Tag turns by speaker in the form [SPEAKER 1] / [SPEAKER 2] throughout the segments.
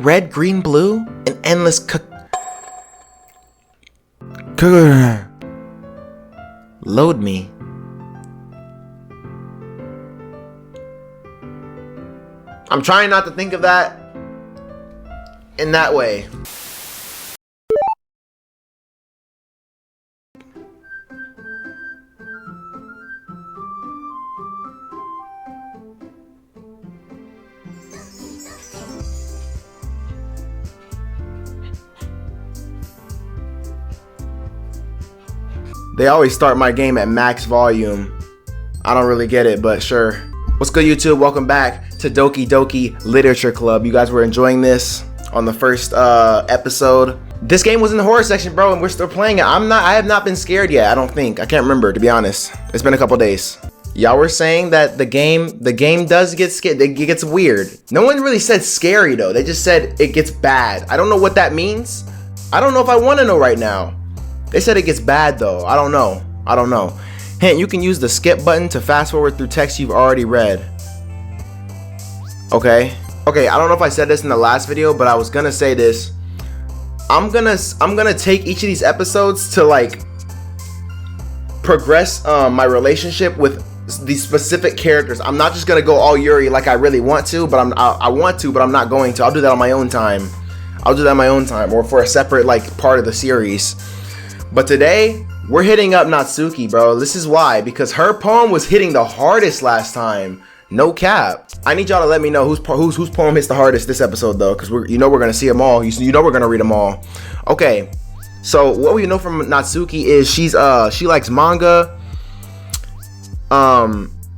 [SPEAKER 1] Red, green, blue? An endless Load me. I'm trying not to think of that in that way. They always start my game at max volume. I don't really get it, but sure. What's good, YouTube? Welcome back to Doki Doki Literature Club. You guys were enjoying this on the first episode. This game was in the horror section, bro, and we're still playing it. I have not been scared yet, I don't think. I can't remember, to be honest. It's been a couple days. Y'all were saying that the game does get scared. It gets weird. No one really said scary, though. They just said it gets bad. I don't know what that means. I don't know if I want to know right now. They said it gets bad though. I don't know. Hint, you can use the skip button to fast forward through text you've already read. Okay, I don't know if I said this in the last video, but I was gonna say this. I'm gonna take each of these episodes to like progress my relationship with these specific characters. I'm not just gonna go all Yuri like I really want to, but I want to, but I'm not going to. I'll do that on my own time. Or for a separate like part of the series. But today, we're hitting up Natsuki, bro. This is why, because her poem was hitting the hardest last time. No cap. I need y'all to let me know whose poem hits the hardest this episode, though, because we're gonna see them all. You know we're gonna read them all. Okay, so what we know from Natsuki is she likes manga.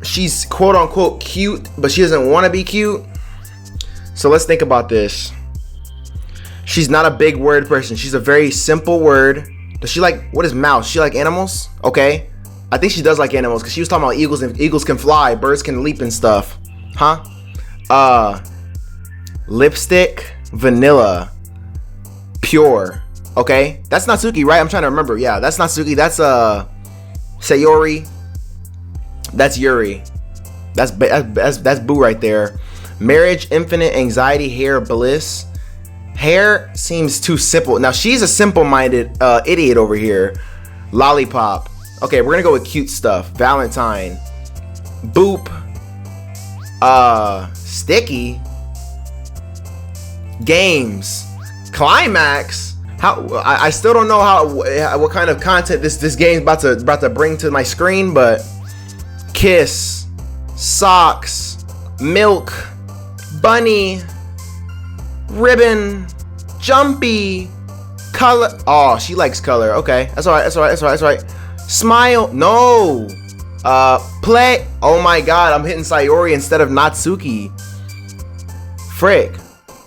[SPEAKER 1] She's quote unquote cute, but she doesn't want to be cute. So let's think about this. She's not a big word person. She's a very simple word. Does she like, what is mouse? She like animals? Okay. I think she does like animals because she was talking about eagles, and eagles can fly, birds can leap and stuff. Huh? Lipstick, vanilla, pure. Okay. That's Natsuki, right? I'm trying to remember. Yeah, that's Natsuki. That's Sayori. That's Yuri. That's Boo right there. Marriage, infinite anxiety, hair, bliss. Hair seems too simple. Now she's a simple-minded idiot over here. Lollipop. Okay, we're gonna go with cute stuff. Valentine. Boop. Sticky. Games. Climax. How I still don't know what kind of content this game's about to bring to my screen, but kiss. Socks. Milk. Bunny. Ribbon, jumpy, color. Oh, she likes color. Okay, that's all right. Smile. No. Play. Oh my God, I'm hitting Sayori instead of Natsuki. Frick.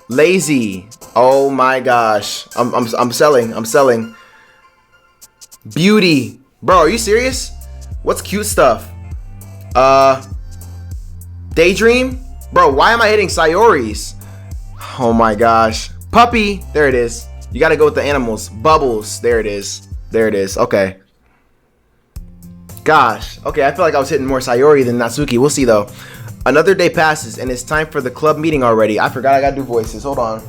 [SPEAKER 1] Lazy. Oh my gosh. I'm selling. Beauty. Bro, are you serious? What's cute stuff? Daydream. Bro, why am I hitting Sayori's? Oh my gosh. Puppy. There it is. You gotta go with the animals. Bubbles. There it is. Okay. Gosh. Okay, I feel like I was hitting more Sayori than Natsuki. We'll see though. Another day passes and it's time for the club meeting already. I forgot I gotta do voices. Hold on.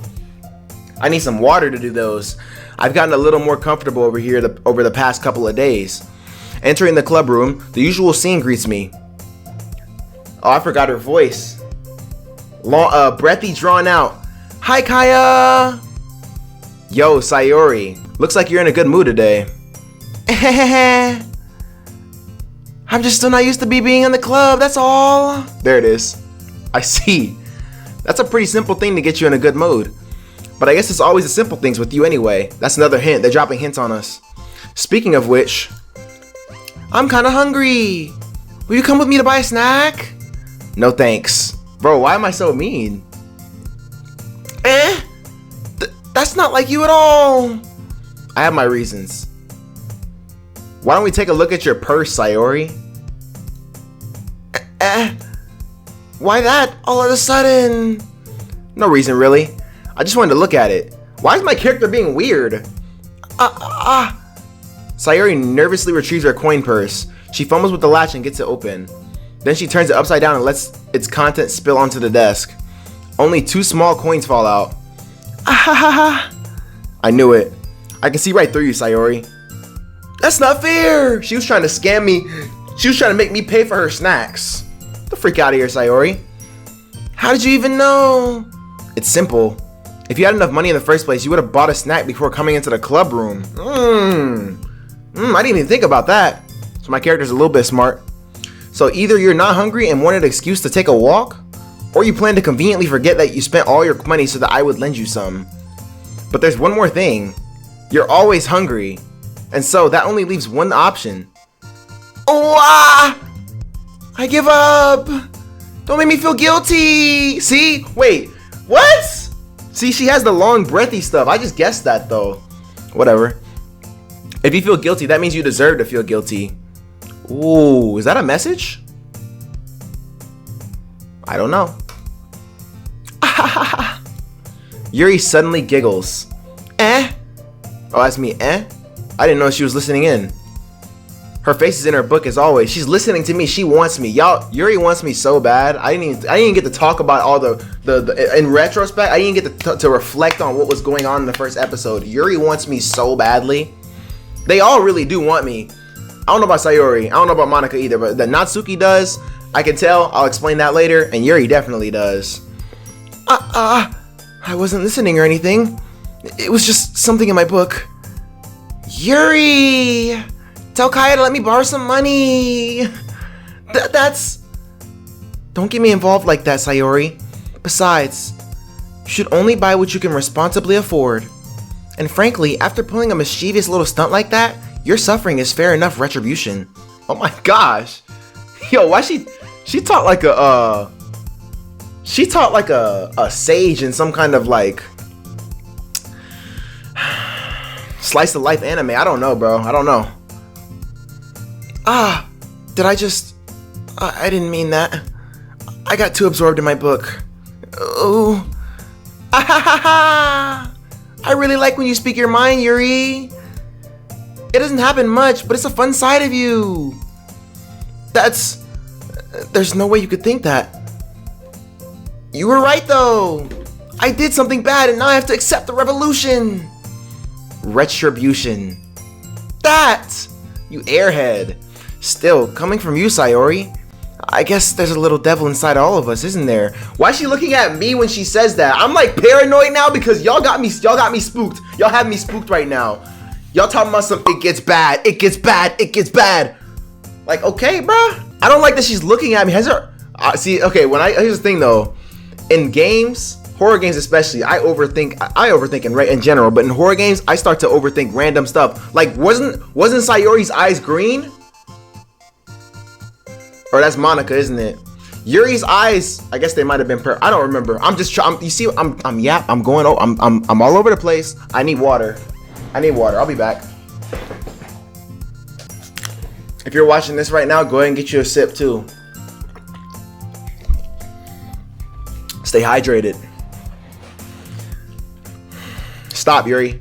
[SPEAKER 1] I need some water to do those. I've gotten a little more comfortable over here over the past couple of days. Entering the club room, the usual scene greets me. Oh, I forgot her voice. Long, breathy, drawn out. Hi, Kaya! Yo, Sayori. Looks like you're in a good mood today. I'm just still not used to being in the club, that's all. There it is. I see. That's a pretty simple thing to get you in a good mood. But I guess it's always the simple things with you anyway. That's another hint. They're dropping hints on us. Speaking of which, I'm kind of hungry. Will you come with me to buy a snack? No thanks. Bro, why am I so mean? That's not like you at all. I have my reasons. Why don't we take a look at your purse, Sayori? Why that all of a sudden? No reason really. I just wanted to look at it. Why is my character being weird? Sayori nervously retrieves her coin purse. She fumbles with the latch and gets it open. Then she turns it upside down and lets its contents spill onto the desk. Only 2 small coins fall out. I knew it. I can see right through you, Sayori. That's not fair. She was trying to scam me. She was trying to make me pay for her snacks. Get the freak out of here, Sayori. How did you even know? It's simple. If you had enough money in the first place, you would have bought a snack before coming into the club room. I didn't even think about that. So my character's a little bit smart. So either you're not hungry and wanted an excuse to take a walk, or you plan to conveniently forget that you spent all your money so that I would lend you some. But there's one more thing. You're always hungry. And so that only leaves one option. I give up. Don't make me feel guilty. See? Wait. What? See, she has the long breathy stuff. I just guessed that though. Whatever. If you feel guilty, that means you deserve to feel guilty. Ooh, is that a message? I don't know. Yuri suddenly giggles. Oh, that's me. I didn't know she was listening in. Her face is in her book as always. She's listening to me. She wants me. Y'all, Yuri wants me so bad. I didn't even get to talk about all the in retrospect. I didn't get to reflect on what was going on in the first episode. Yuri wants me so badly. They all really do want me. I don't know about Sayori. I don't know about Monica either, but the Natsuki does. I can tell. I'll explain that later. And Yuri definitely does. I wasn't listening or anything. It was just something in my book. Yuri! Tell Kaya to let me borrow some money. That's... Don't get me involved like that, Sayori. Besides, you should only buy what you can responsibly afford. And frankly, after pulling a mischievous little stunt like that, your suffering is fair enough retribution. Oh my gosh. Yo, why she taught like a sage in some kind of like slice of life anime. I don't know, bro. I don't know. Did I just... I didn't mean that. I got too absorbed in my book. Oh. I really like when you speak your mind, Yuri. It doesn't happen much, but it's a fun side of you. There's no way you could think that. You were right, though. I did something bad, and now I have to accept the revolution. Retribution. You airhead. Still, coming from you, Sayori, I guess there's a little devil inside all of us, isn't there? Why is she looking at me when she says that? I'm like paranoid now because y'all got me spooked. Y'all have me spooked right now. Y'all talking about something, it gets bad. Like, okay, bruh. I don't like that she's looking at me. Here's the thing though. In games, horror games especially, I overthink in general, but in horror games, I start to overthink random stuff. Like, wasn't Sayori's eyes green? Or that's Monica, isn't it? Yuri's eyes, I guess they might have been I don't remember. I'm just trying. You see, I'm all over the place. I need water. I'll be back. If you're watching this right now, go ahead and get you a sip too. Stay hydrated. Stop, Yuri.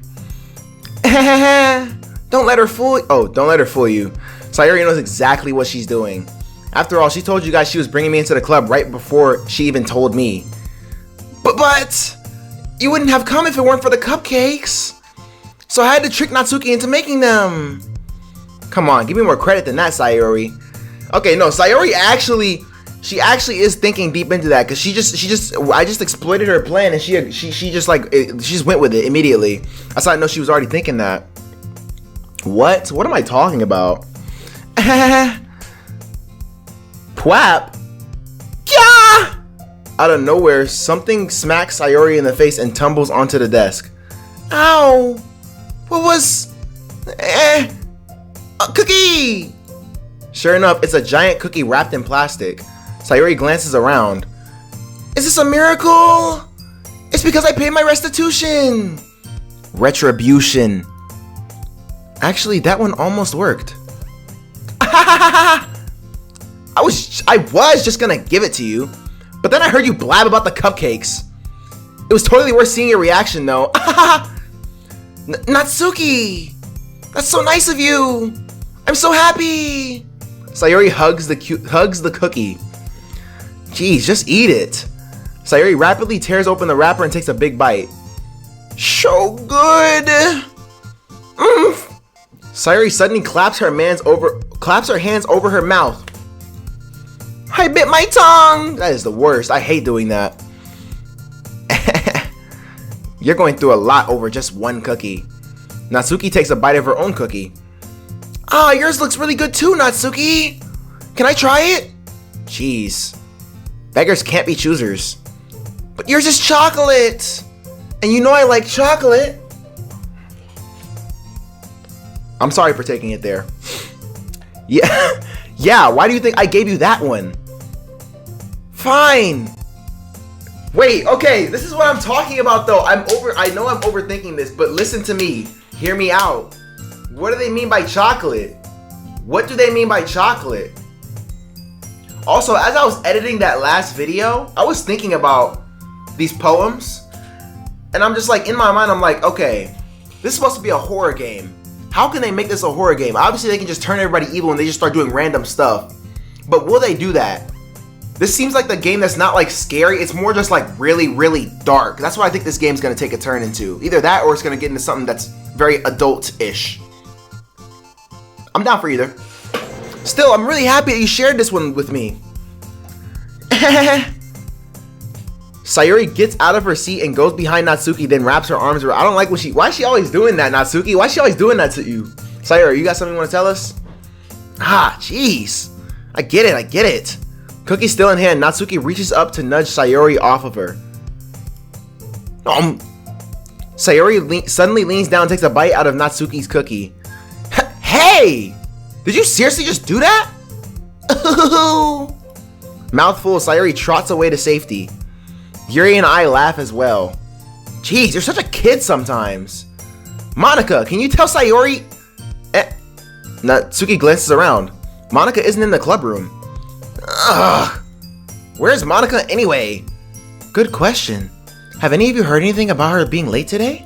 [SPEAKER 1] Don't let her fool you. Sayori knows exactly what she's doing. After all, she told you guys she was bringing me into the club right before she even told me. But you wouldn't have come if it weren't for the cupcakes. So I had to trick Natsuki into making them. Come on, give me more credit than that, Sayori. Okay, no, Sayori actually is thinking deep into that, because I just exploited her plan, and she just went with it immediately. That's how I know she was already thinking that. What am I talking about? Pwap? Yeah! Out of nowhere, something smacks Sayori in the face and tumbles onto the desk. Ow! What was... a cookie! Sure enough, it's a giant cookie wrapped in plastic. Sayori glances around. Is this a miracle? It's because I paid my restitution! Retribution. Actually, that one almost worked. I was just gonna give it to you, but then I heard you blab about the cupcakes. It was totally worth seeing your reaction though. Natsuki! That's so nice of you! I'm so happy! Sayori hugs the cookie. Jeez, just eat it. Sayori rapidly tears open the wrapper and takes a big bite. So good. Sayori suddenly claps her hands over her mouth. I bit my tongue. That is the worst. I hate doing that. You're going through a lot over just one cookie. Natsuki takes a bite of her own cookie. Ah, yours looks really good too, Natsuki. Can I try it? Jeez. Beggars can't be choosers. But yours is chocolate. And you know I like chocolate. I'm sorry for taking it there. Yeah. Yeah, why do you think I gave you that one? Fine. Wait, okay, this is what I'm talking about though. I know I'm overthinking this, but listen to me. Hear me out. What do they mean by chocolate? What do they mean by chocolate? Also, as I was editing that last video, I was thinking about these poems. And I'm just like, in my mind, I'm like, okay, this is supposed to be a horror game. How can they make this a horror game? Obviously, they can just turn everybody evil and they just start doing random stuff. But will they do that? This seems like the game that's not like scary. It's more just like really, really dark. That's what I think this game's gonna take a turn into. Either that or it's gonna get into something that's very adult-ish. I'm down for either. Still, I'm really happy that you shared this one with me. Sayori gets out of her seat and goes behind Natsuki, then wraps her arms around. I don't like when why is she always doing that, Natsuki? Why is she always doing that to you? Sayori, you got something you want to tell us? Ah, jeez. I get it. Cookie still in hand, Natsuki reaches up to nudge Sayori off of her. Sayori suddenly leans down and takes a bite out of Natsuki's cookie. Hey! Did you seriously just do that? Mouthful, Sayori trots away to safety. Yuri and I laugh as well. Jeez, you're such a kid sometimes. Monica, can you tell Sayori? Natsuki glances around. Monica isn't in the club room. Ugh. Where's Monica anyway? Good question. Have any of you heard anything about her being late today?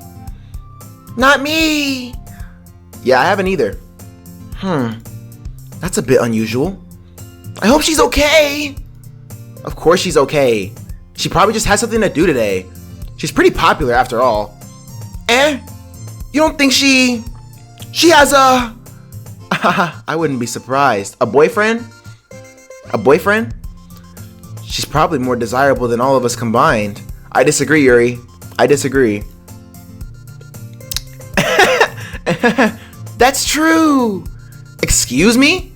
[SPEAKER 1] Not me. Yeah, I haven't either. That's a bit unusual. I hope she's okay. Of course she's okay. She probably just had something to do today. She's pretty popular after all. You don't think she has a... I wouldn't be surprised. A boyfriend? A boyfriend? She's probably more desirable than all of us combined. I disagree, Yuri. I disagree. That's true. Excuse me?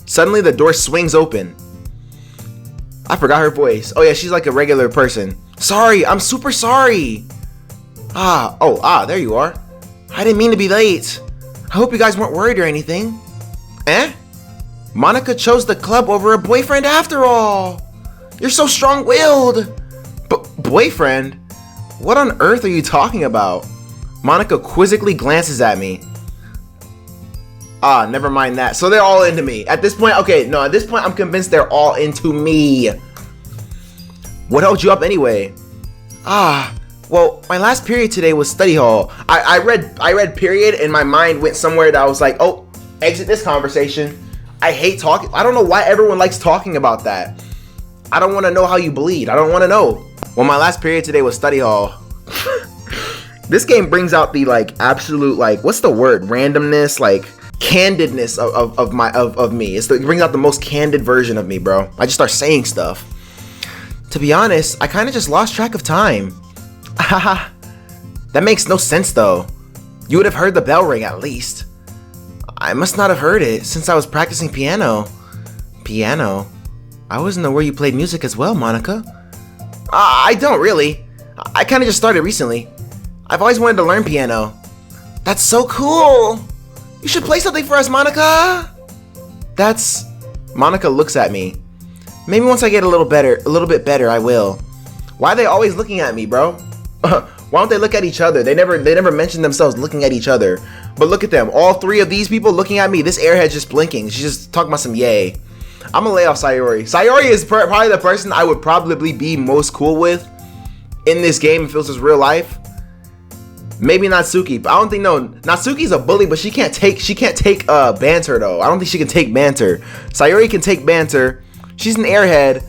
[SPEAKER 1] Suddenly the door swings open. I forgot her voice. Oh yeah, she's like a regular person. Sorry, I'm super sorry. There you are. I didn't mean to be late. I hope you guys weren't worried or anything. Monica chose the club over a boyfriend after all. You're so strong-willed. Boyfriend? What on earth are you talking about? Monica quizzically glances at me. Never mind that. So they're all into me. At this point, at this point I'm convinced they're all into me. What held you up anyway? Well, my last period today was study hall. I read period and my mind went somewhere that I was like, oh, exit this conversation. I hate talking. I don't know why everyone likes talking about that. I don't want to know how you bleed. I don't want to know. Well, my last period today was study hall. This game brings out the absolute what's the word? Randomness, candidness of me. It brings out the most candid version of me, bro. I just start saying stuff. To be honest, I kind of just lost track of time. That makes no sense though. You would have heard the bell ring at least. I must not have heard it since I was practicing piano. Piano? I wasn't aware you played music as well, Monica. I don't really. I kind of just started recently. I've always wanted to learn piano. That's so cool. You should play something for us, Monica. Monica looks at me. Maybe once I get a little bit better, I will. Why are they always looking at me, bro? Why don't they look at each other? They never mention themselves looking at each other. But look at them. All three of these people looking at me. This airhead's just blinking. She's just talking about some yay. I'm gonna lay off Sayori. Sayori is probably the person I would probably be most cool with in this game if it was his real life. Maybe Natsuki, but I don't think Natsuki's a bully, but she can't take banter though. I don't think she can take banter. Sayori can take banter. She's an airhead,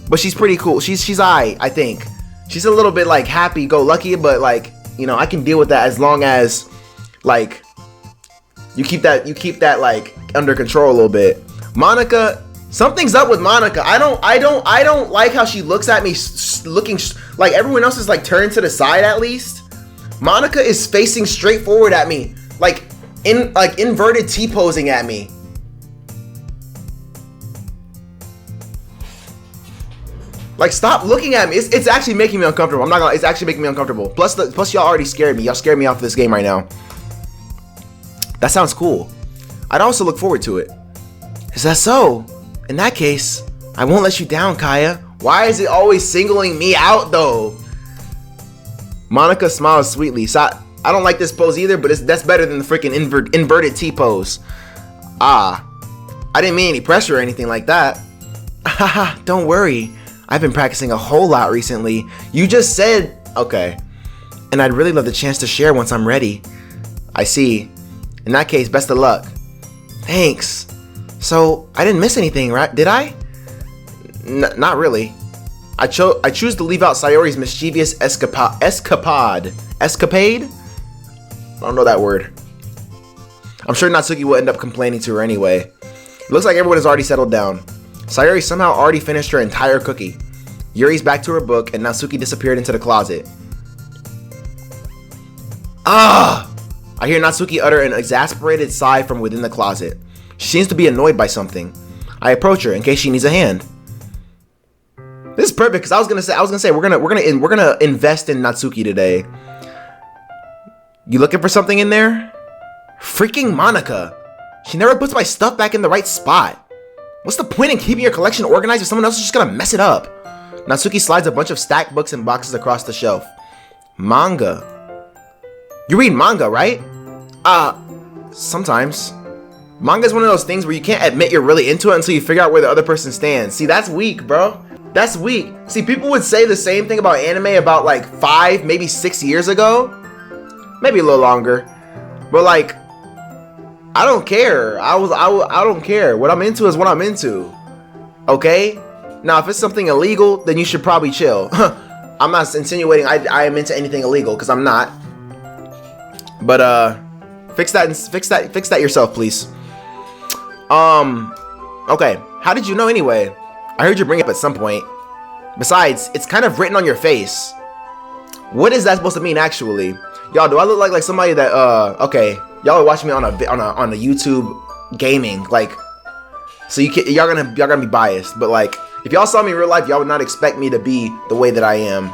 [SPEAKER 1] but she's pretty cool. She's I think. She's a little bit happy-go-lucky, but You know, I can deal with that as long as like you keep that like under control a little bit. Monica, something's up with Monica. I don't like how she looks at me looking like everyone else is like turned to the side at least. Monica is facing straight forward at me, like inverted T-posing at me. Like, stop looking at me. It's actually making me uncomfortable. I'm not gonna. It's actually making me uncomfortable. Plus y'all already scared me. Y'all scared me off this game right now. That sounds cool. I'd also look forward to it. Is that so? In that case, I won't let you down, Kaya. Why is it always singling me out though? Monica smiles sweetly. So I don't like this pose either, but that's better than the freaking inverted T pose. I didn't mean any pressure or anything like that. Haha, don't worry. I've been practicing a whole lot recently. You just said, okay. And I'd really love the chance to share once I'm ready. I see. In that case, best of luck. Thanks. So, I didn't miss anything, right? Did I? Not really. I choose to leave out Sayori's mischievous escapade? Escapade? I don't know that word. I'm sure Natsuki will end up complaining to her anyway. It looks like everyone has already settled down. Sayori somehow already finished her entire cookie. Yuri's back to her book, and Natsuki disappeared into the closet. I hear Natsuki utter an exasperated sigh from within the closet. She seems to be annoyed by something. I approach her in case she needs a hand. This is perfect because I was gonna say we're gonna invest in Natsuki today. You looking for something in there? Freaking Monica! She never puts my stuff back in the right spot. What's the point in keeping your collection organized if someone else is just gonna mess it up? Natsuki slides a bunch of stacked books and boxes across the shelf. Manga. You read manga, right? Sometimes. Manga is one of those things where you can't admit you're really into it until you figure out where the other person stands. See, that's weak, bro. That's weak. See, people would say the same thing about anime about like 5, maybe 6 years ago. Maybe a little longer. But like, I don't care. I don't care. What I'm into is what I'm into. Okay? Now, if it's something illegal, then you should probably chill. I'm not insinuating I am into anything illegal, because I'm not. But fix that yourself, please. Okay. How did you know anyway? I heard you bring it up at some point. Besides, it's kind of written on your face. What is that supposed to mean actually? Y'all, do I look like somebody that okay, y'all are watching me on a YouTube gaming, like, so y'all gonna be biased, but like, if y'all saw me in real life, y'all would not expect me to be the way that I am.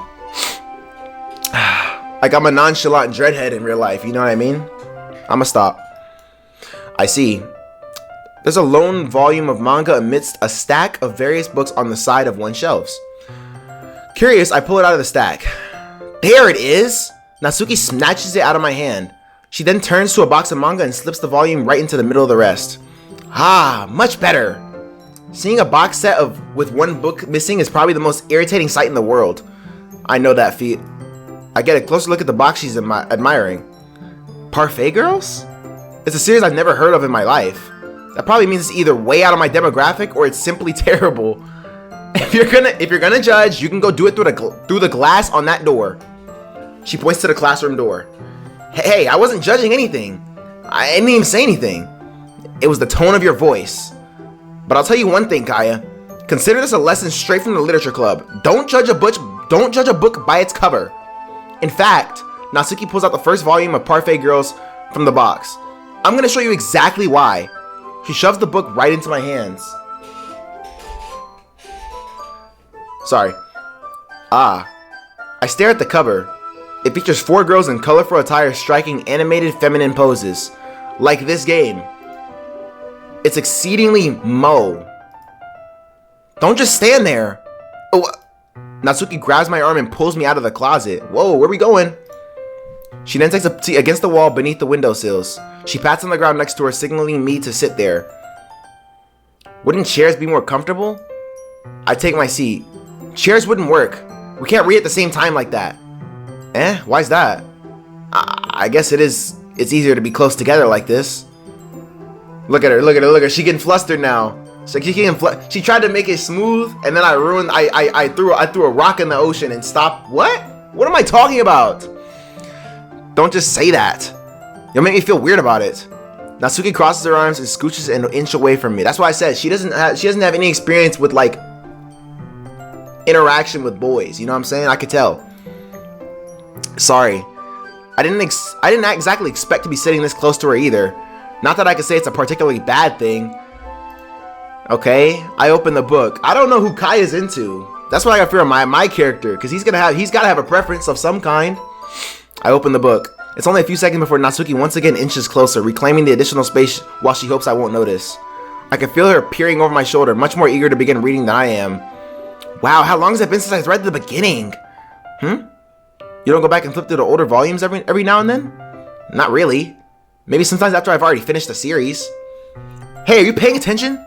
[SPEAKER 1] Like, I'm a nonchalant dreadhead in real life, you know what I mean? I'ma stop. I see. There's a lone volume of manga amidst a stack of various books on the side of one shelf. Curious, I pull it out of the stack. There it is! Natsuki snatches it out of my hand. She then turns to a box of manga and slips the volume right into the middle of the rest. Ah, much better. Seeing a box set with one book missing is probably the most irritating sight in the world. I know that feat. I get a closer look at the box she's admiring. Parfait Girls? It's a series I've never heard of in my life. That probably means it's either way out of my demographic or it's simply terrible. If you're gonna judge, you can go do it through the glass on that door. She points to the classroom door. Hey, I wasn't judging anything. I didn't even say anything. It was the tone of your voice. But I'll tell you one thing, Kaya. Consider this a lesson straight from the literature club. Don't judge a book by its cover. In fact, Natsuki pulls out the first volume of Parfait Girls from the box. I'm gonna show you exactly why. She shoves the book right into my hands. Sorry. I stare at the cover. It features 4 girls in colorful attire striking animated feminine poses. Like this game. It's exceedingly mo. Don't just stand there. Oh, Natsuki grabs my arm and pulls me out of the closet. Whoa, where are we going? She then takes a seat against the wall beneath the windowsills. She pats on the ground next to her, signaling me to sit there. Wouldn't chairs be more comfortable? I take my seat. Chairs wouldn't work. We can't read at the same time like that. Why's that? I guess it's easier to be close together like this. Look at her. She getting flustered now. She tried to make it smooth, and then I threw a rock in the ocean and stopped. What am I talking about? Don't just say that. You'll make me feel weird about it. Natsuki crosses her arms and scooches an inch away from me. That's why I said she doesn't have any experience with like interaction with boys. You know what I'm saying? I could tell. Sorry. I didn't exactly expect to be sitting this close to her either. Not that I could say it's a particularly bad thing. Okay, I open the book. I don't know who Kai is into. That's what I got for my character, because he's gotta have a preference of some kind. I open the book. It's only a few seconds before Natsuki once again inches closer, reclaiming the additional space while she hopes I won't notice. I can feel her peering over my shoulder, much more eager to begin reading than I am. Wow, how long has it been since I read the beginning? You don't go back and flip through the older volumes every now and then? Not really. Maybe sometimes after I've already finished the series. Hey, are you paying attention?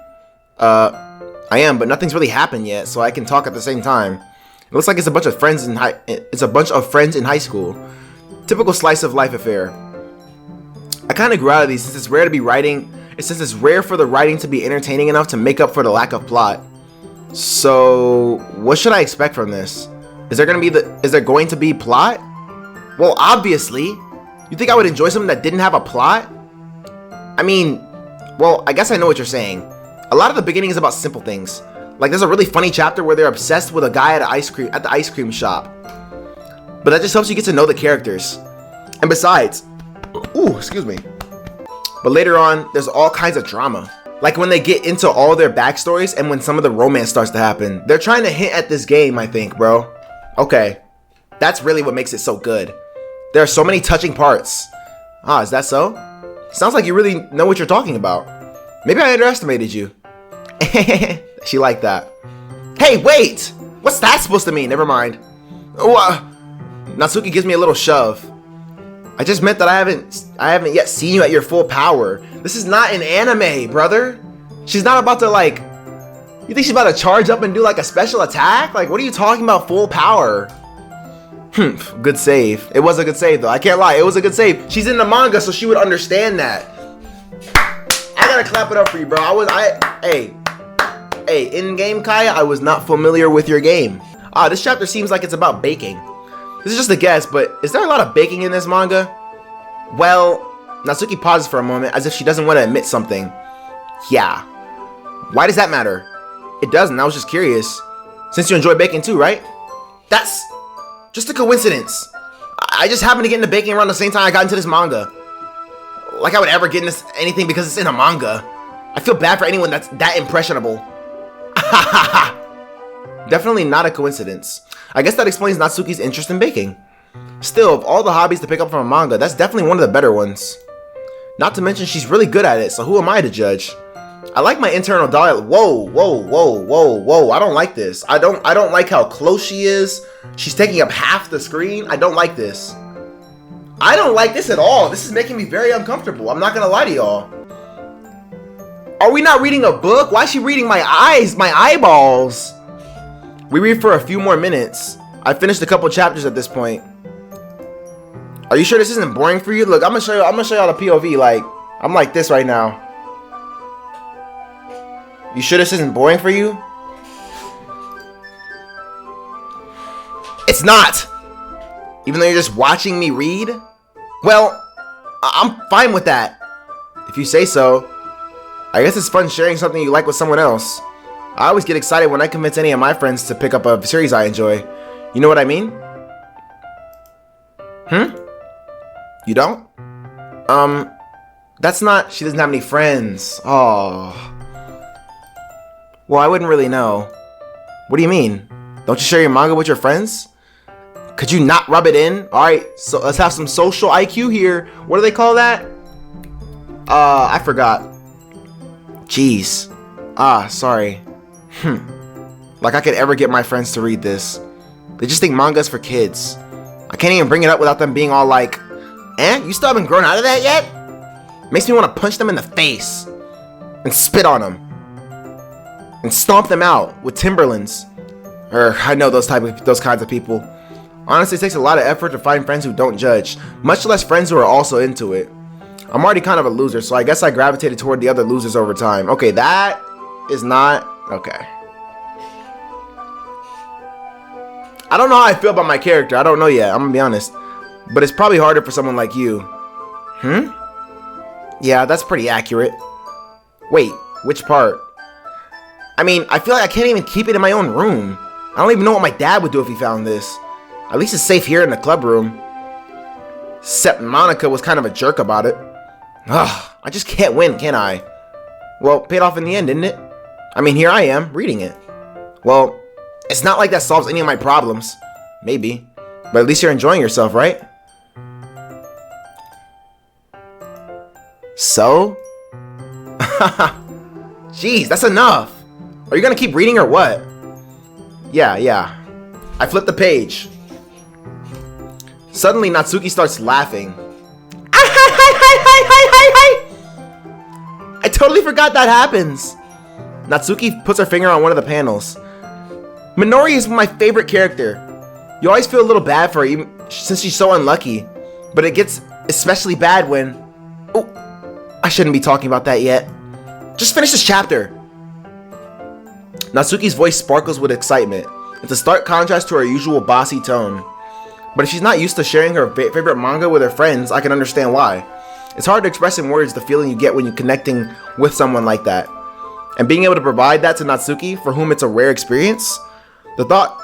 [SPEAKER 1] I am, but nothing's really happened yet, so I can talk at the same time. It looks like it's a bunch of friends in high school. Typical slice of life affair. I kind of grew out of these since it's rare for the writing to be entertaining enough to make up for the lack of plot. So, what should I expect from this? Is there going to be plot? Well, obviously. You think I would enjoy something that didn't have a plot? I mean, well, I guess I know what you're saying. A lot of the beginning is about simple things. Like there's a really funny chapter where they're obsessed with a guy at the ice cream shop. But that just helps you get to know the characters. And besides, excuse me. But later on, there's all kinds of drama. Like when they get into all their backstories and when some of the romance starts to happen. They're trying to hint at this game, I think, bro. Okay, that's really what makes it so good. There are so many touching parts. Ah, is that so? Sounds like you really know what you're talking about. Maybe I underestimated you. She liked that. Hey, wait! What's that supposed to mean? Never mind. Natsuki gives me a little shove. I just meant that I haven't yet seen you at your full power. This is not an anime, brother. She's not about to like... You think she's about to charge up and do like a special attack? Like, what are you talking about full power? Good save. It was a good save though. I can't lie. It was a good save. She's in the manga, so she would understand that. I gotta clap it up for you, bro. Hey, in-game Kaya, I was not familiar with your game. This chapter seems like it's about baking. This is just a guess, but is there a lot of baking in this manga? Well, Natsuki pauses for a moment as if she doesn't want to admit something. Yeah. Why does that matter? It doesn't. I was just curious. Since you enjoy baking too, right? That's just a coincidence. I just happened to get into baking around the same time I got into this manga. Like I would ever get into anything because it's in a manga. I feel bad for anyone that's that impressionable. Definitely not a coincidence. I guess that explains Natsuki's interest in baking. Still, of all the hobbies to pick up from a manga, that's definitely one of the better ones. Not to mention she's really good at it, so who am I to judge? I like my internal dialogue. Whoa. I don't like this. I don't like how close she is. She's taking up half the screen. I don't like this. I don't like this at all. This is making me very uncomfortable. I'm not gonna lie to y'all. Are we not reading a book? Why is she reading my eyes, my eyeballs? We read for a few more minutes. I finished a couple chapters at this point. Are you sure this isn't boring for you? Look, I'm gonna show y'all the POV. Like, I'm like this right now. You sure this isn't boring for you? It's not! Even though you're just watching me read? Well, I'm fine with that. If you say so. I guess it's fun sharing something you like with someone else. I always get excited when I convince any of my friends to pick up a series I enjoy. You know what I mean? You don't? That's not... She doesn't have any friends. Oh. Well, I wouldn't really know. What do you mean? Don't you share your manga with your friends? Could you not rub it in? Alright, so let's have some social IQ here. What do they call that? I forgot. Jeez. Sorry. Like I could ever get my friends to read this. They just think manga's for kids. I can't even bring it up without them being all like, you still haven't grown out of that yet? Makes me want to punch them in the face. And spit on them. And stomp them out with Timberlands. I know those kinds of people. Honestly, it takes a lot of effort to find friends who don't judge, much less friends who are also into it. I'm already kind of a loser, so I guess I gravitated toward the other losers over time. Okay, that is not... Okay. I don't know how I feel about my character. I don't know yet. I'm gonna be honest. But it's probably harder for someone like you. Yeah, that's pretty accurate. Wait, which part? I mean, I feel like I can't even keep it in my own room. I don't even know what my dad would do if he found this. At least it's safe here in the club room. Except Monica was kind of a jerk about it. Ugh, I just can't win, can I? Well, paid off in the end, didn't it? I mean, here I am, reading it. Well, it's not like that solves any of my problems. Maybe. But at least you're enjoying yourself, right? So? Jeez, that's enough. Are you gonna keep reading or what? Yeah. I flipped the page. Suddenly, Natsuki starts laughing. I totally forgot that happens. Natsuki puts her finger on one of the panels. Minori is my favorite character. You always feel a little bad for her, even since she's so unlucky. But it gets especially bad when... Oh, I shouldn't be talking about that yet. Just finish this chapter. Natsuki's voice sparkles with excitement. It's a stark contrast to her usual bossy tone. But if she's not used to sharing her favorite manga with her friends, I can understand why. It's hard to express in words the feeling you get when you're connecting with someone like that. And being able to provide that to Natsuki, for whom it's a rare experience, the thought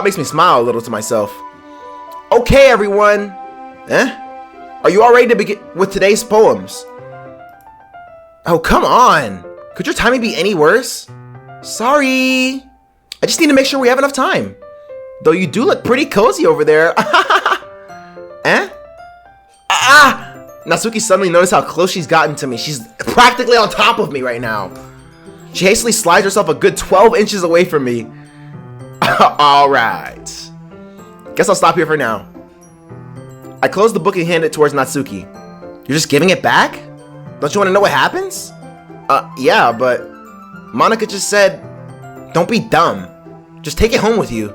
[SPEAKER 1] makes me smile a little to myself. Okay, everyone. Are you all ready to begin with today's poems? Oh, come on. Could your timing be any worse? Sorry. I just need to make sure we have enough time. Though you do look pretty cozy over there. Natsuki suddenly noticed how close she's gotten to me. She's practically on top of me right now. She hastily slides herself a good 12 inches away from me. Alright. Guess I'll stop here for now. I close the book and hand it towards Natsuki. You're just giving it back? Don't you want to know what happens? Yeah, but Monica just said, don't be dumb. Just take it home with you.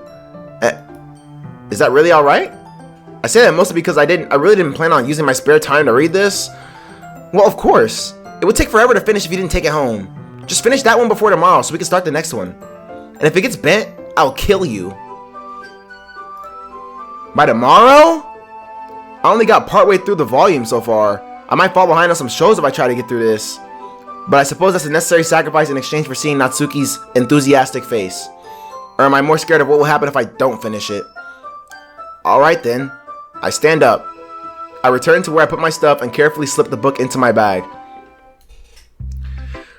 [SPEAKER 1] Is that really alright? I say that mostly because I really didn't plan on using my spare time to read this. Well, of course. It would take forever to finish if you didn't take it home. Just finish that one before tomorrow so we can start the next one. And if it gets bent, I'll kill you. By tomorrow? I only got partway through the volume so far. I might fall behind on some shows if I try to get through this. But I suppose that's a necessary sacrifice in exchange for seeing Natsuki's enthusiastic face. Or am I more scared of what will happen if I don't finish it? Alright then. I stand up. I return to where I put my stuff and carefully slip the book into my bag.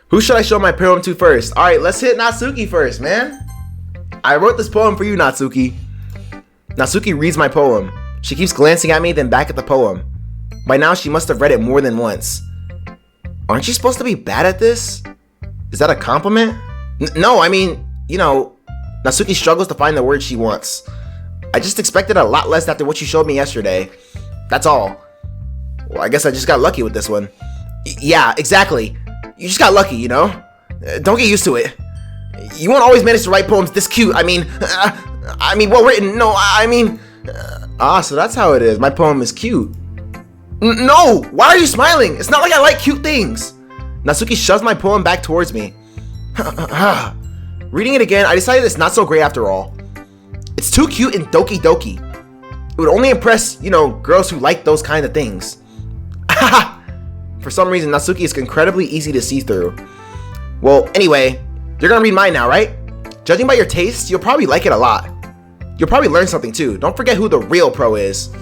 [SPEAKER 1] Who should I show my poem to first? Alright, let's hit Natsuki first, man. I wrote this poem for you, Natsuki. Natsuki reads my poem. She keeps glancing at me, then back at the poem. By now, she must have read it more than once. Aren't you supposed to be bad at this? Is that a compliment? No, I mean, you know, Natsuki struggles to find the words she wants. I just expected a lot less after what you showed me yesterday. That's all. Well, I guess I just got lucky with this one. Yeah, exactly. You just got lucky, you know? Don't get used to it. You won't always manage to write poems this cute. I mean, well written. No, so that's how it is. My poem is cute. No! Why are you smiling? It's not like I like cute things. Natsuki shoves my poem back towards me. Reading it again, I decided it's not so great after all. It's too cute in Doki Doki. It would only impress, girls who like those kind of things. For some reason, Natsuki is incredibly easy to see through. Well, anyway, you're gonna read mine now, right? Judging by your taste, you'll probably like it a lot. You'll probably learn something too. Don't forget who the real pro is.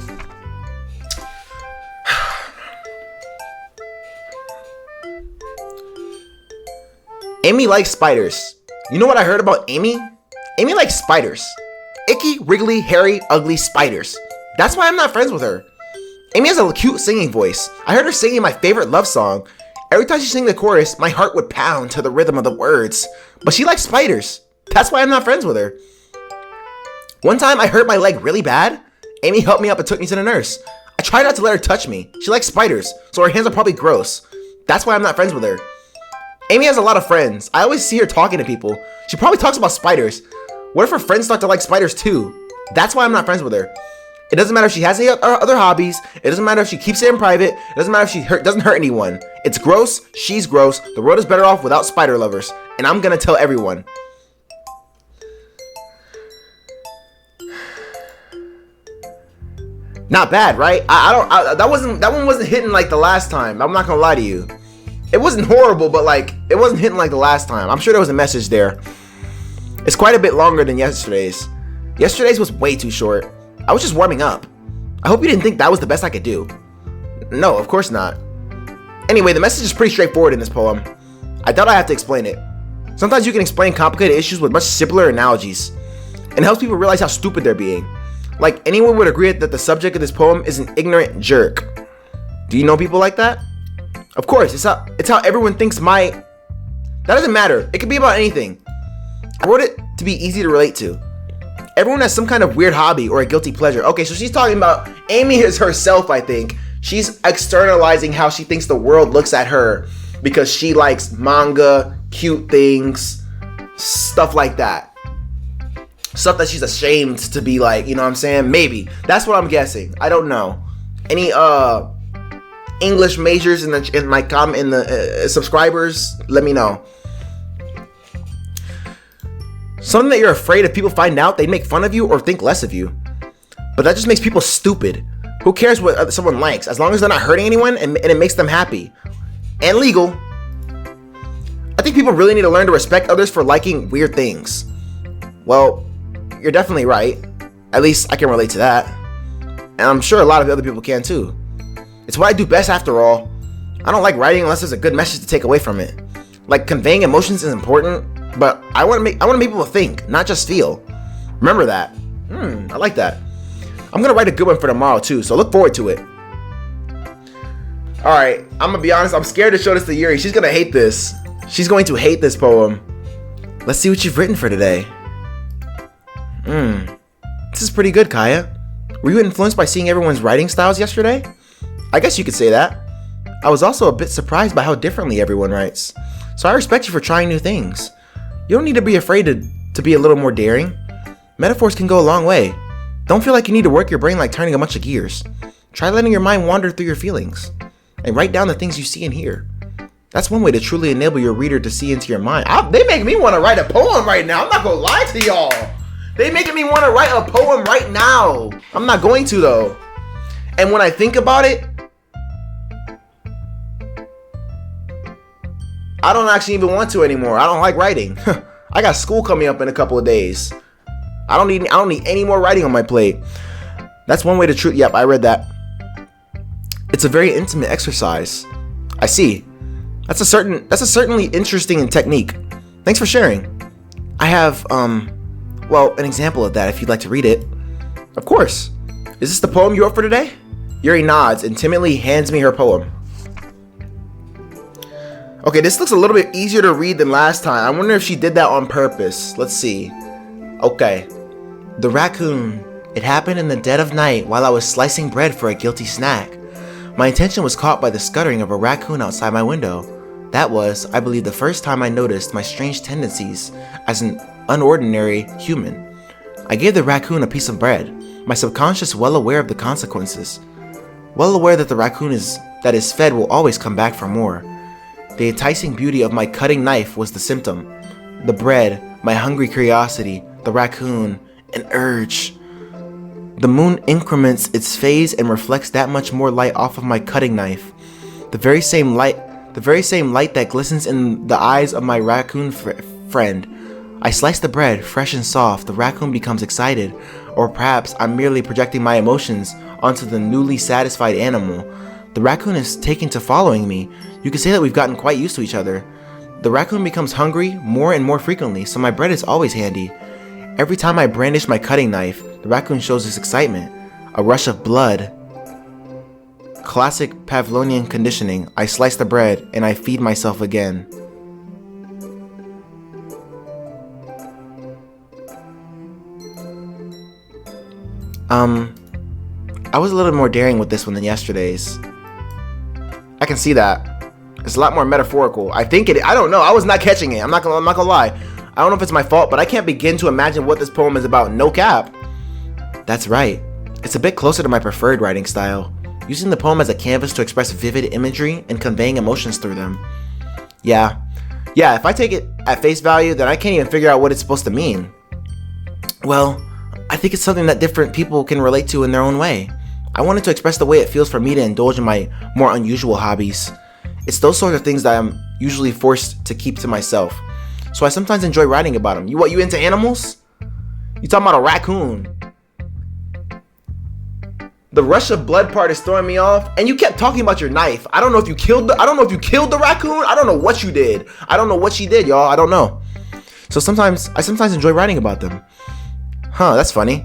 [SPEAKER 1] Amy likes spiders. You know what I heard about Amy? Amy likes spiders. Icky, wriggly, hairy, ugly spiders. That's why I'm not friends with her. Amy has a cute singing voice. I heard her singing my favorite love song. Every time she sang the chorus, my heart would pound to the rhythm of the words. But she likes spiders. That's why I'm not friends with her. One time I hurt my leg really bad. Amy helped me up and took me to the nurse. I tried not to let her touch me. She likes spiders, so her hands are probably gross. That's why I'm not friends with her. Amy has a lot of friends. I always see her talking to people. She probably talks about spiders. What if her friends start to like spiders too? That's why I'm not friends with her. It doesn't matter if she has any other hobbies. It doesn't matter if she keeps it in private. It doesn't matter if she doesn't hurt anyone. It's gross. She's gross. The world is better off without spider lovers. And I'm gonna tell everyone. Not bad, right? That one wasn't hitting like the last time. I'm not gonna lie to you. It wasn't horrible, but like it wasn't hitting like the last time. I'm sure there was a message there. It's quite a bit longer than yesterday's. Yesterday's was way too short. I was just warming up. I hope you didn't think that was the best I could do. No, of course not. Anyway, the message is pretty straightforward in this poem. I doubt I have to explain it. Sometimes you can explain complicated issues with much simpler analogies. It helps people realize how stupid they're being. Like, anyone would agree that the subject of this poem is an ignorant jerk. Do you know people like that? Of course, it's how everyone thinks That doesn't matter. It could be about anything. I wrote it to be easy to relate to. Everyone has some kind of weird hobby or a guilty pleasure. Okay, so she's talking about Amy is herself, I think. She's externalizing how she thinks the world looks at her because she likes manga, cute things, stuff like that. Stuff that she's ashamed to be like, you know what I'm saying? Maybe. That's what I'm guessing. I don't know. Any English majors in the subscribers, let me know. Something that you're afraid if people find out, they make fun of you or think less of you. But that just makes people stupid. Who cares what someone likes, as long as they're not hurting anyone and it makes them happy. And legal. I think people really need to learn to respect others for liking weird things. Well, you're definitely right. At least I can relate to that. And I'm sure a lot of other people can too. It's what I do best after all. I don't like writing unless there's a good message to take away from it. Like, conveying emotions is important, but I want to make people think, not just feel. Remember that. I like that. I'm gonna write a good one for tomorrow too, so look forward to it. Alright, I'm gonna be honest, I'm scared to show this to Yuri. She's gonna hate this. She's going to hate this poem. Let's see what you've written for today. This is pretty good, Kaya. Were you influenced by seeing everyone's writing styles yesterday? I guess you could say that. I was also a bit surprised by how differently everyone writes. So I respect you for trying new things. You don't need to be afraid to be a little more daring. Metaphors can go a long way. Don't feel like you need to work your brain like turning a bunch of gears. Try letting your mind wander through your feelings. And write down the things you see and hear. That's one way to truly enable your reader to see into your mind. They make me want to write a poem right now. I'm not gonna lie to y'all. They making me want to write a poem right now. I'm not going to though. And when I think about it, I don't actually even want to anymore. I don't like writing. I got school coming up in a couple of days. I don't need any more writing on my plate. That's one way to truly. Yep, I read that. It's a very intimate exercise. I see. That's a certainly interesting technique. Thanks for sharing. I have well, an example of that if you'd like to read it. Of course. Is this the poem you wrote for today? Yuri nods and timidly hands me her poem. Okay, this looks a little bit easier to read than last time. I wonder if she did that on purpose. Let's see. Okay. The raccoon. It happened in the dead of night while I was slicing bread for a guilty snack. My attention was caught by the scuttering of a raccoon outside my window. That was, I believe, the first time I noticed my strange tendencies as an unordinary human. I gave the raccoon a piece of bread, my subconscious well aware of the consequences. Well aware that the raccoon that is fed will always come back for more. The enticing beauty of my cutting knife was the symptom. The bread, my hungry curiosity, the raccoon, an urge. The moon increments its phase and reflects that much more light off of my cutting knife. The very same light that glistens in the eyes of my raccoon friend. I slice the bread, fresh and soft. The raccoon becomes excited, or perhaps I'm merely projecting my emotions onto the newly satisfied animal. The raccoon is taken to following me. You could say that we've gotten quite used to each other. The raccoon becomes hungry more and more frequently, so my bread is always handy. Every time I brandish my cutting knife, the raccoon shows his excitement. A rush of blood. Classic Pavlovian conditioning. I slice the bread and I feed myself again. I was a little more daring with this one than yesterday's. I can see that. It's a lot more metaphorical. I don't know. I was not catching it. I'm not gonna lie. I don't know if it's my fault, but I can't begin to imagine what this poem is about. No cap. That's right. It's a bit closer to my preferred writing style, using the poem as a canvas to express vivid imagery and conveying emotions through them. Yeah, if I take it at face value, then I can't even figure out what it's supposed to mean. Well, I think it's something that different people can relate to in their own way. I wanted to express the way it feels for me to indulge in my more unusual hobbies. It's those sort of things that I'm usually forced to keep to myself. So I sometimes enjoy writing about them. You into animals? You talking about a raccoon? The rush of blood part is throwing me off, and you kept talking about your knife. I don't know if you killed the raccoon. I don't know what you did. I don't know what she did, y'all. I don't know. So I sometimes enjoy writing about them. Huh, that's funny.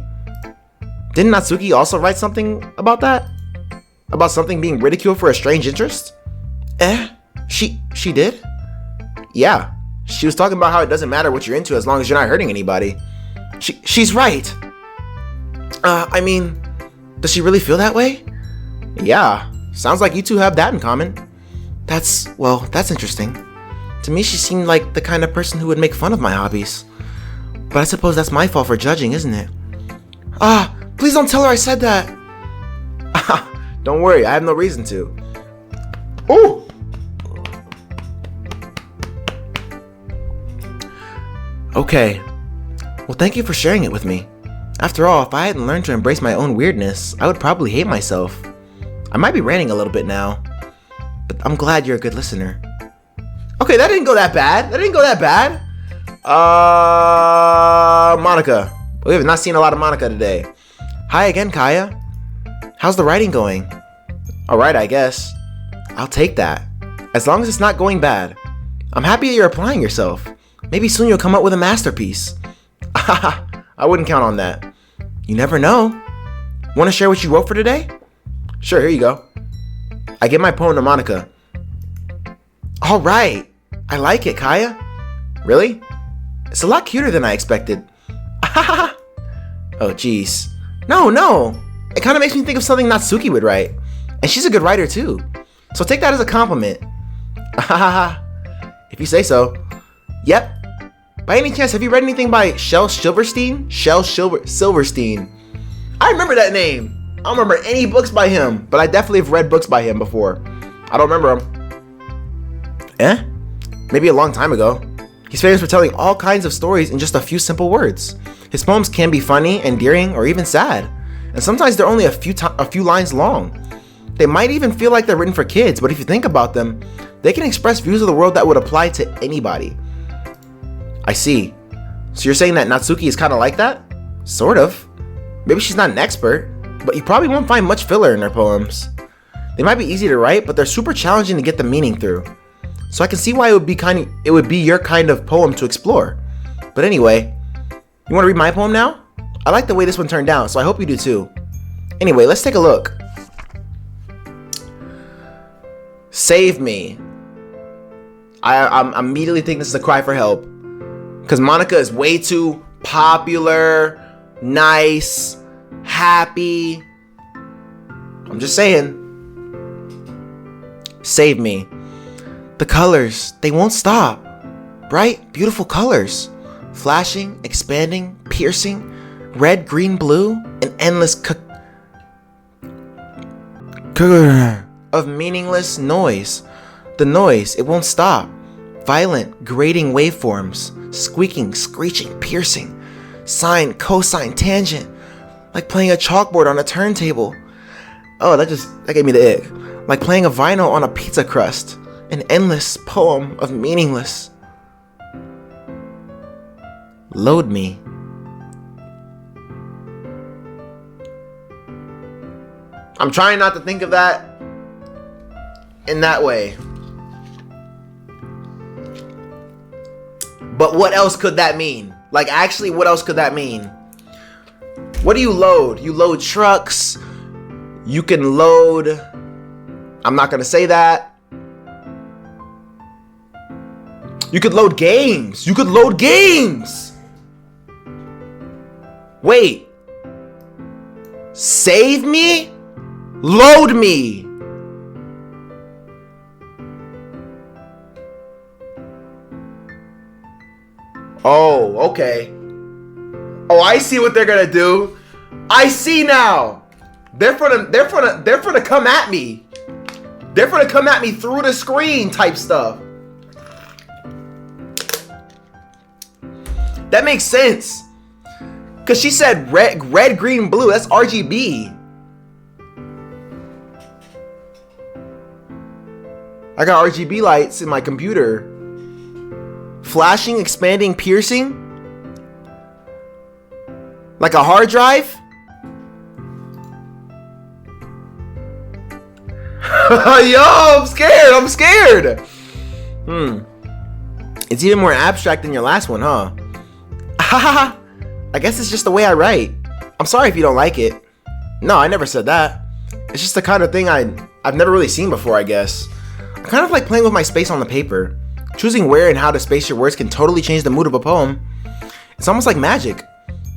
[SPEAKER 1] Didn't Natsuki also write something about that? About something being ridiculed for a strange interest? She did? Yeah. She was talking about how it doesn't matter what you're into as long as you're not hurting anybody. She's right. I mean, does she really feel that way? Yeah, sounds like you two have that in common. That's interesting. To me, she seemed like the kind of person who would make fun of my hobbies. But I suppose that's my fault for judging, isn't it? Please don't tell her I said that. Don't worry, I have no reason to. Ooh! Okay. Well, thank you for sharing it with me. After all, if I hadn't learned to embrace my own weirdness, I would probably hate myself. I might be ranting a little bit now, but I'm glad you're a good listener. Okay, that didn't go that bad. Monica. We have not seen a lot of Monica today. Hi again, Kaya. How's the writing going? Alright, I guess. I'll take that. As long as it's not going bad. I'm happy that you're applying yourself. Maybe soon you'll come up with a masterpiece. I wouldn't count on that. You never know. Want to share what you wrote for today? Sure, here you go. I give my poem to Monica. All right. I like it, Kaya. Really? It's a lot cuter than I expected. Oh, jeez. No. It kind of makes me think of something Natsuki would write. And she's a good writer, too. So take that as a compliment. If you say so. Yep. By any chance, have you read anything by Shel Silverstein? Silverstein. I remember that name. I don't remember any books by him, but I definitely have read books by him before. I don't remember them. Maybe a long time ago. He's famous for telling all kinds of stories in just a few simple words. His poems can be funny, endearing, or even sad. And sometimes they're only a few lines long. They might even feel like they're written for kids, but if you think about them, they can express views of the world that would apply to anybody. I see. So you're saying that Natsuki is kind of like that? Sort of. Maybe she's not an expert, but you probably won't find much filler in her poems. They might be easy to write, but they're super challenging to get the meaning through. So I can see why it would be your kind of poem to explore. But anyway, you want to read my poem now? I like the way this one turned out, so I hope you do too. Anyway, let's take a look. Save me. I'm immediately thinking this is a cry for help. Because Monica is way too popular, nice, happy. I'm just saying. Save me. The colors, they won't stop. Bright, beautiful colors. Flashing, expanding, piercing. Red, green, blue. An endless of meaningless noise. The noise, it won't stop. Violent, grating waveforms. Squeaking, screeching, piercing. Sine, cosine, tangent. Like playing a chalkboard on a turntable. Oh, that gave me the ick. Like playing a vinyl on a pizza crust. An endless poem of meaningless. Load me. I'm trying not to think of that in that way. But what else could that mean? Like, actually, what else could that mean? What do you load? You load trucks. You can load... I'm not going to say that. You could load games. You could load games. Wait. Save me? Load me. Oh, okay. Oh, I see what they're gonna do. I see now. They're gonna come at me. They're gonna come at me through the screen type stuff. That makes sense. Cause she said red, green, blue. That's RGB. I got RGB lights in my computer. Flashing, expanding, piercing. Like a hard drive? Yo, I'm scared. It's even more abstract than your last one, huh? I guess it's just the way I write. I'm sorry if you don't like it. No, I never said that. It's just the kind of thing I've never really seen before, I guess. I kind of like playing with my space on the paper. Choosing where and how to space your words can totally change the mood of a poem. It's almost like magic.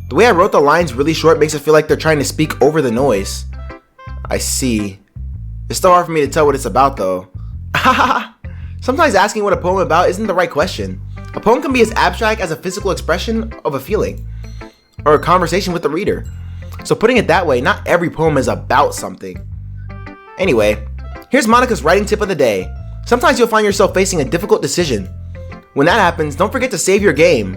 [SPEAKER 1] The way I wrote the lines really short makes it feel like they're trying to speak over the noise. I see. It's still hard for me to tell what it's about, though. Sometimes asking what a poem about isn't the right question. A poem can be as abstract as a physical expression of a feeling, or a conversation with the reader. So putting it that way, not every poem is about something. Anyway, here's Monica's writing tip of the day. Sometimes you'll find yourself facing a difficult decision. When that happens, don't forget to save your game.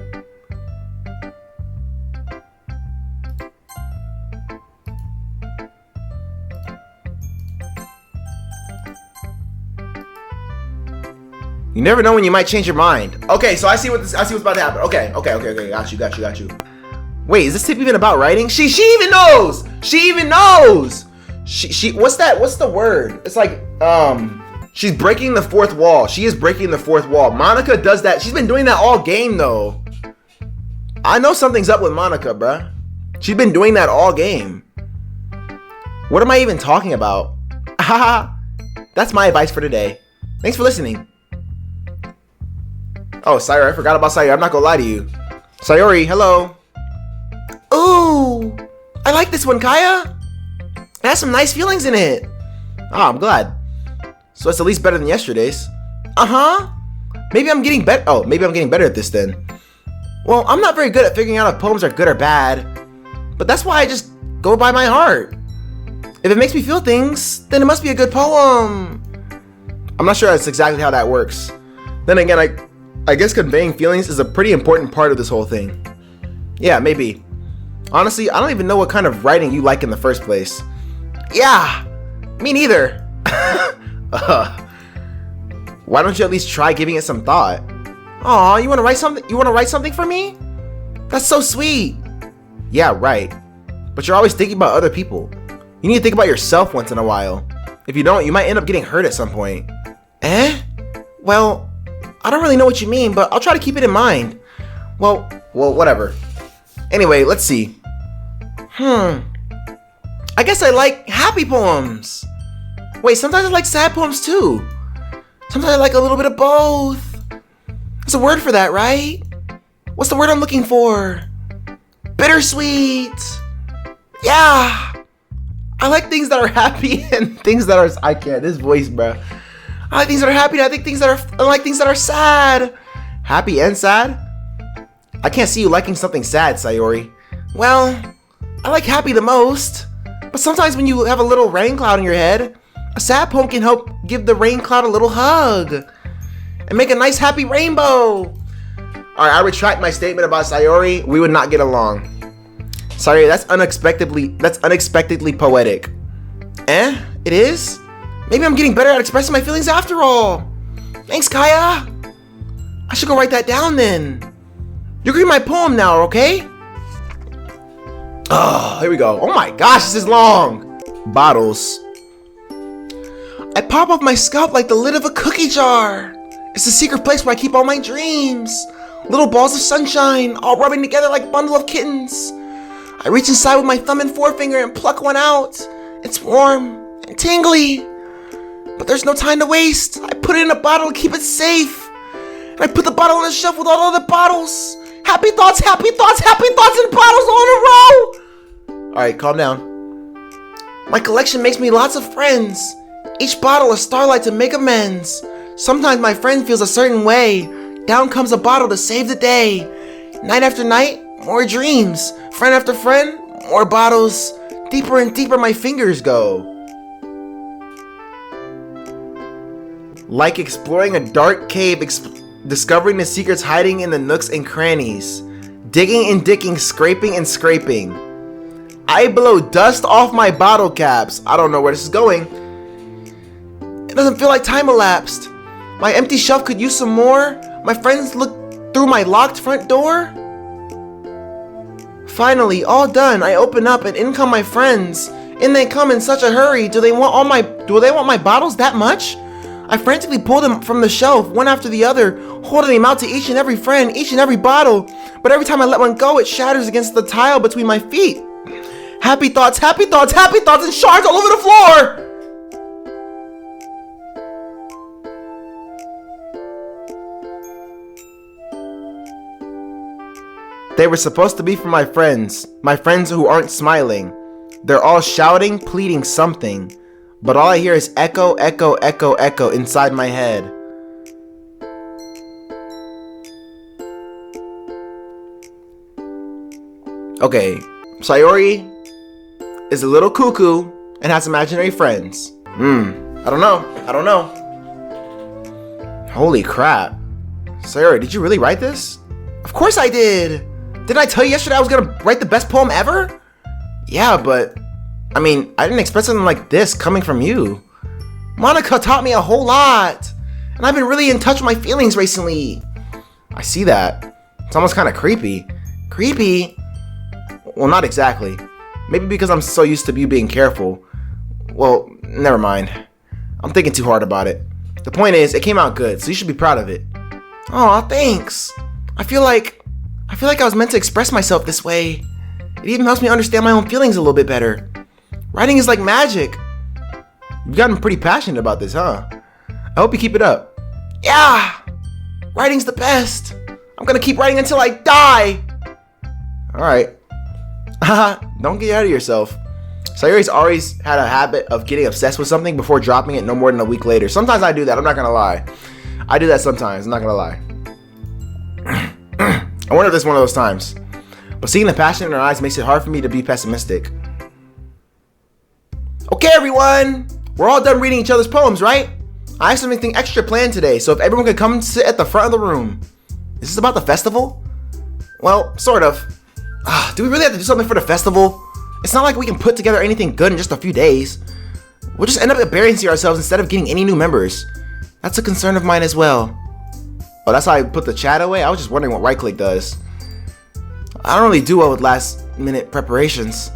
[SPEAKER 1] You never know when you might change your mind. Okay, so I see what's about to happen. Okay. Got you. Wait, is this tip even about writing? She even knows. She what's the word? It's like she's breaking the fourth wall. She is breaking the fourth wall. Monica does that. She's been doing that all game though. I know something's up with Monica, bruh. She's been doing that all game. What am I even talking about? That's my advice for today. Thanks for listening. Oh, Sayori, I forgot about Sayori. I'm not gonna lie to you. Sayori, hello. Ooh, I like this one, Kaya. It has some nice feelings in it. Oh, I'm glad. So it's at least better than yesterday's. Maybe I'm getting better. Oh, maybe I'm getting better at this then. Well, I'm not very good at figuring out if poems are good or bad, but that's why I just go by my heart. If it makes me feel things, then it must be a good poem. I'm not sure that's exactly how that works. Then again, I guess conveying feelings is a pretty important part of this whole thing. Yeah, maybe. Honestly, I don't even know what kind of writing you like in the first place. Yeah, me neither. Why don't you at least try giving it some thought? Aw, you wanna write something? You wanna write something for me? That's so sweet. Yeah, right. But you're always thinking about other people. You need to think about yourself once in a while. If you don't, you might end up getting hurt at some point. Well, I don't really know what you mean, but I'll try to keep it in mind. Well, whatever. Anyway, let's see. I guess I like happy poems. Wait, sometimes I like sad poems too. Sometimes I like a little bit of both. There's a word for that, right? What's the word I'm looking for? Bittersweet. Yeah. I like things that are happy and things that are... I can't. This voice, bro. I like things that are happy and I like things that are sad. Happy and sad? I can't see you liking something sad, Sayori. Well, I like happy the most. But sometimes when you have a little rain cloud in your head, a sad poem can help give the rain cloud a little hug and make a nice happy rainbow. Alright, I retract my statement about Sayori. We would not get along. Sorry, that's unexpectedly poetic. It is? Maybe I'm getting better at expressing my feelings after all. Thanks, Kaya. I should go write that down then. You're reading my poem now, okay? Oh, here we go. Oh my gosh, this is long. Bottles. I pop off my scalp like the lid of a cookie jar. It's the secret place where I keep all my dreams. Little balls of sunshine, all rubbing together like a bundle of kittens. I reach inside with my thumb and forefinger and pluck one out. It's warm and tingly. But there's no time to waste. I put it in a bottle to keep it safe. And I put the bottle on the shelf with all other bottles. Happy thoughts in bottles all in a row. Alright, calm down. My collection makes me lots of friends. Each bottle a starlight to make amends. Sometimes my friend feels a certain way. Down comes a bottle to save the day. Night after night, more dreams. Friend after friend, more bottles. Deeper and deeper my fingers go. Like exploring a dark cave, discovering the secrets hiding in the nooks and crannies. Digging and digging, scraping and scraping. I blow dust off my bottle caps. I don't know where this is going. It doesn't feel like time elapsed. My empty shelf could use some more. My friends look through my locked front door. Finally, all done. I open up and in come my friends. In they come in such a hurry. Do they want my bottles that much? I frantically pull them from the shelf, one after the other, holding them out to each and every friend, each and every bottle. But every time I let one go, it shatters against the tile between my feet. Happy thoughts, happy thoughts, happy thoughts, and shards all over the floor! They were supposed to be for my friends who aren't smiling. They're all shouting, pleading something. But all I hear is echo, echo, echo, echo inside my head. Okay, Sayori is a little cuckoo and has imaginary friends. I don't know. Holy crap. Sayori, did you really write this? Of course I did. Didn't I tell you yesterday I was gonna write the best poem ever? Yeah, but I mean, I didn't expect something like this coming from you. Monica taught me a whole lot, and I've been really in touch with my feelings recently. I see that. It's almost kind of creepy. Creepy? Well, not exactly. Maybe because I'm so used to you being careful. Well, never mind. I'm thinking too hard about it. The point is, it came out good, so you should be proud of it. Aw, thanks. I feel like I was meant to express myself this way. It even helps me understand my own feelings a little bit better. Writing is like magic. You've gotten pretty passionate about this, huh? I hope you keep it up. Yeah! Writing's the best. I'm gonna keep writing until I die. Alright. Don't get out of yourself. Sayori's always had a habit of getting obsessed with something before dropping it no more than a week later. Sometimes I do that, I'm not gonna lie. I do that sometimes, I'm not gonna lie. I wonder if this is one of those times. But seeing the passion in her eyes makes it hard for me to be pessimistic. Okay, everyone! We're all done reading each other's poems, right? I have something extra planned today, so if everyone could come sit at the front of the room. Is this about the festival? Well, sort of. Do we really have to do something for the festival? It's not like we can put together anything good in just a few days. We'll just end up embarrassing ourselves instead of getting any new members. That's a concern of mine as well. Oh, that's how I put the chat away? I was just wondering what right click does. I don't really do well with last minute preparations.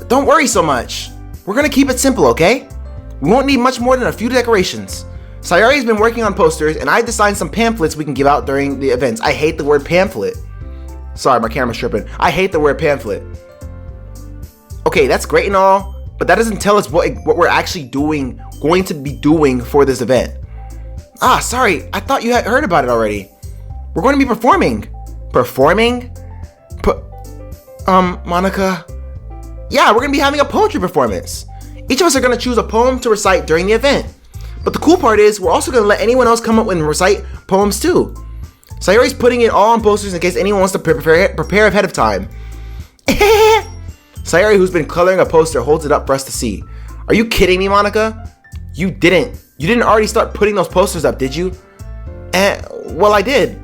[SPEAKER 1] Don't worry so much. We're gonna keep it simple, okay? We won't need much more than a few decorations. Sayori's been working on posters, and I designed some pamphlets we can give out during the events. I hate the word pamphlet. Sorry, my camera's tripping. I hate the word pamphlet. Okay, that's great and all, but that doesn't tell us what we're actually going to be doing for this event. Sorry, I thought you had heard about it already. We're going to be performing. Performing? Monica? Yeah, we're going to be having a poetry performance. Each of us are going to choose a poem to recite during the event. But the cool part is, we're also going to let anyone else come up and recite poems too. Sayori's putting it all on posters in case anyone wants to prepare ahead of time. Sayori, who's been coloring a poster, holds it up for us to see. Are you kidding me, Monica? You didn't already start putting those posters up, did you? Well, I did.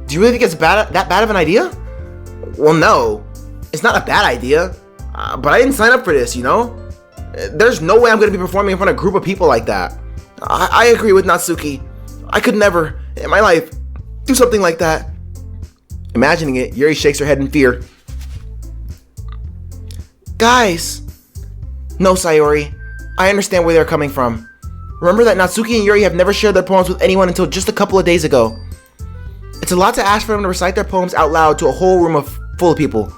[SPEAKER 1] Do you really think it's that bad of an idea? Well, no. It's not a bad idea. But I didn't sign up for this, you know? There's no way I'm going to be performing in front of a group of people like that. I agree with Natsuki. I could never, in my life, do something like that. Imagining it, Yuri shakes her head in fear. Guys. No, Sayori. I understand where they're coming from. Remember that Natsuki and Yuri have never shared their poems with anyone until just a couple of days ago. It's a lot to ask for them to recite their poems out loud to a whole room full of people.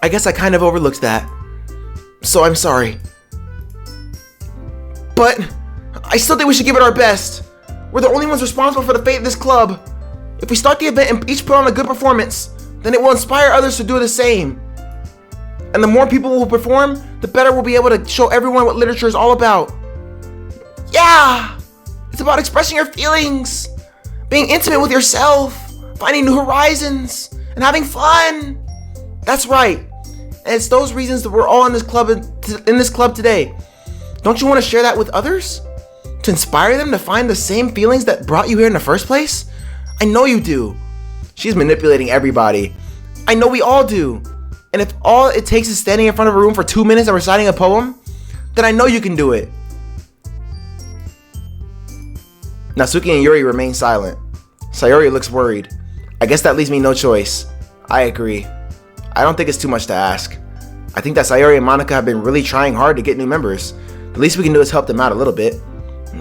[SPEAKER 1] I guess I kind of overlooked that. So I'm sorry. But I still think we should give it our best. We're the only ones responsible for the fate of this club. If we start the event and each put on a good performance, then it will inspire others to do the same. And the more people who perform, the better we'll be able to show everyone what literature is all about. Yeah! It's about expressing your feelings, being intimate with yourself, finding new horizons, and having fun. That's right. And it's those reasons that we're all in this club today. Don't you want to share that with others? To inspire them to find the same feelings that brought you here in the first place? I know you do. She's manipulating everybody. I know we all do. And if all it takes is standing in front of a room for 2 minutes and reciting a poem, then I know you can do it. Natsuki and Yuri remain silent. Sayori looks worried. I guess that leaves me no choice. I agree. I don't think it's too much to ask. I think that Sayori and Monika have been really trying hard to get new members. The least we can do is help them out a little bit.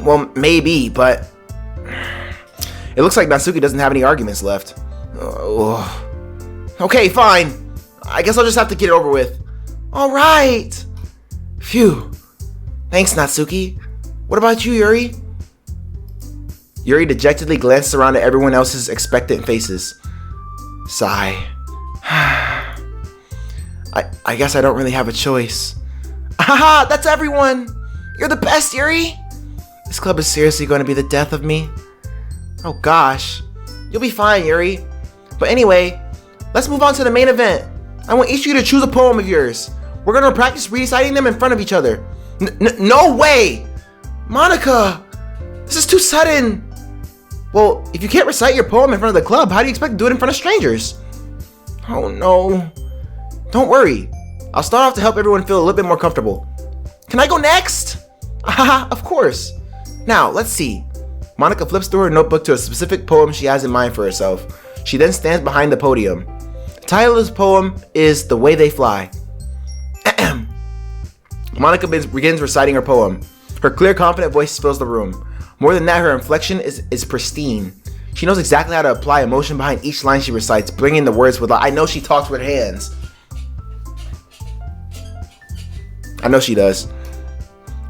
[SPEAKER 1] Well, maybe, but it looks like Natsuki doesn't have any arguments left. Okay, fine. I guess I'll just have to get it over with. Alright. Phew. Thanks, Natsuki. What about you, Yuri? Yuri dejectedly glances around at everyone else's expectant faces. Sigh. I guess I don't really have a choice. Haha, that's everyone! You're the best, Yuri! This club is seriously going to be the death of me. Oh gosh. You'll be fine, Yuri. But anyway, let's move on to the main event. I want each of you to choose a poem of yours. We're going to practice reciting them in front of each other. No way! Monika! This is too sudden! Well, if you can't recite your poem in front of the club, how do you expect to do it in front of strangers? Oh no. Don't worry. I'll start off to help everyone feel a little bit more comfortable. Can I go next? Haha, of course. Now, let's see. Monika flips through her notebook to a specific poem she has in mind for herself. She then stands behind the podium. The title of this poem is The Way They Fly. Monika begins reciting her poem. Her clear, confident voice fills the room. More than that, her inflection is pristine. She knows exactly how to apply emotion behind each line she recites, bringing the words with. I know she talks with her hands. I know she does.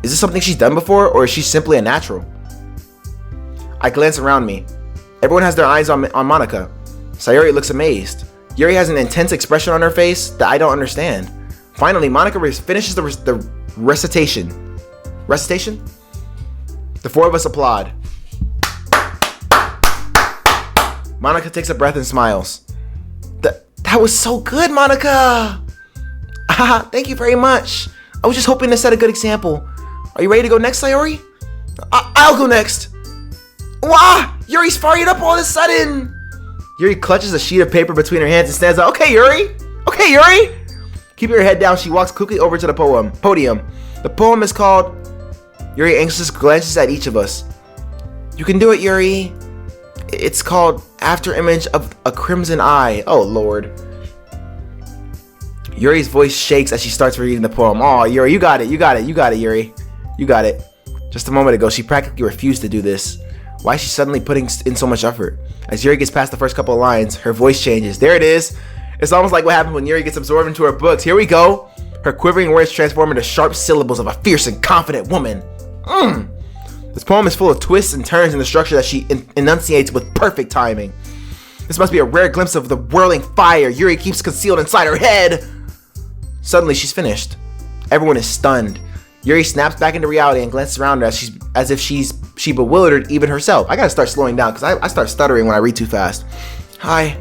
[SPEAKER 1] Is this something she's done before, or is she simply a natural? I glance around me. Everyone has their eyes on Monika. Sayori looks amazed. Yuri has an intense expression on her face that I don't understand. Finally, Monika finishes the recitation. Recitation? The four of us applaud. Monika takes a breath and smiles. That was so good, Monika! Thank you very much. I was just hoping to set a good example. Are you ready to go next, Sayori? I'll go next. Wah! Yuri's fired up all of a sudden. Yuri clutches a sheet of paper between her hands and stands up. Okay, Yuri. Okay, Yuri. Keeping her head down, she walks quickly over to the podium. The poem is called... Yuri anxiously glances at each of us. You can do it, Yuri. It's called After Image of a Crimson Eye. Oh, Lord. Yuri's voice shakes as she starts reading the poem. Oh, Yuri, you got it, Yuri. You got it. Just a moment ago, she practically refused to do this. Why is she suddenly putting in so much effort? As Yuri gets past the first couple of lines, her voice changes. There it is. It's almost like what happens when Yuri gets absorbed into her books. Here we go. Her quivering words transform into sharp syllables of a fierce and confident woman. This poem is full of twists and turns in the structure that she enunciates with perfect timing. This must be a rare glimpse of the whirling fire Yuri keeps concealed inside her head. Suddenly, she's finished. Everyone is stunned. Yuri snaps back into reality and glances around her as if she bewildered even herself. I gotta start slowing down because I start stuttering when I read too fast. Hi.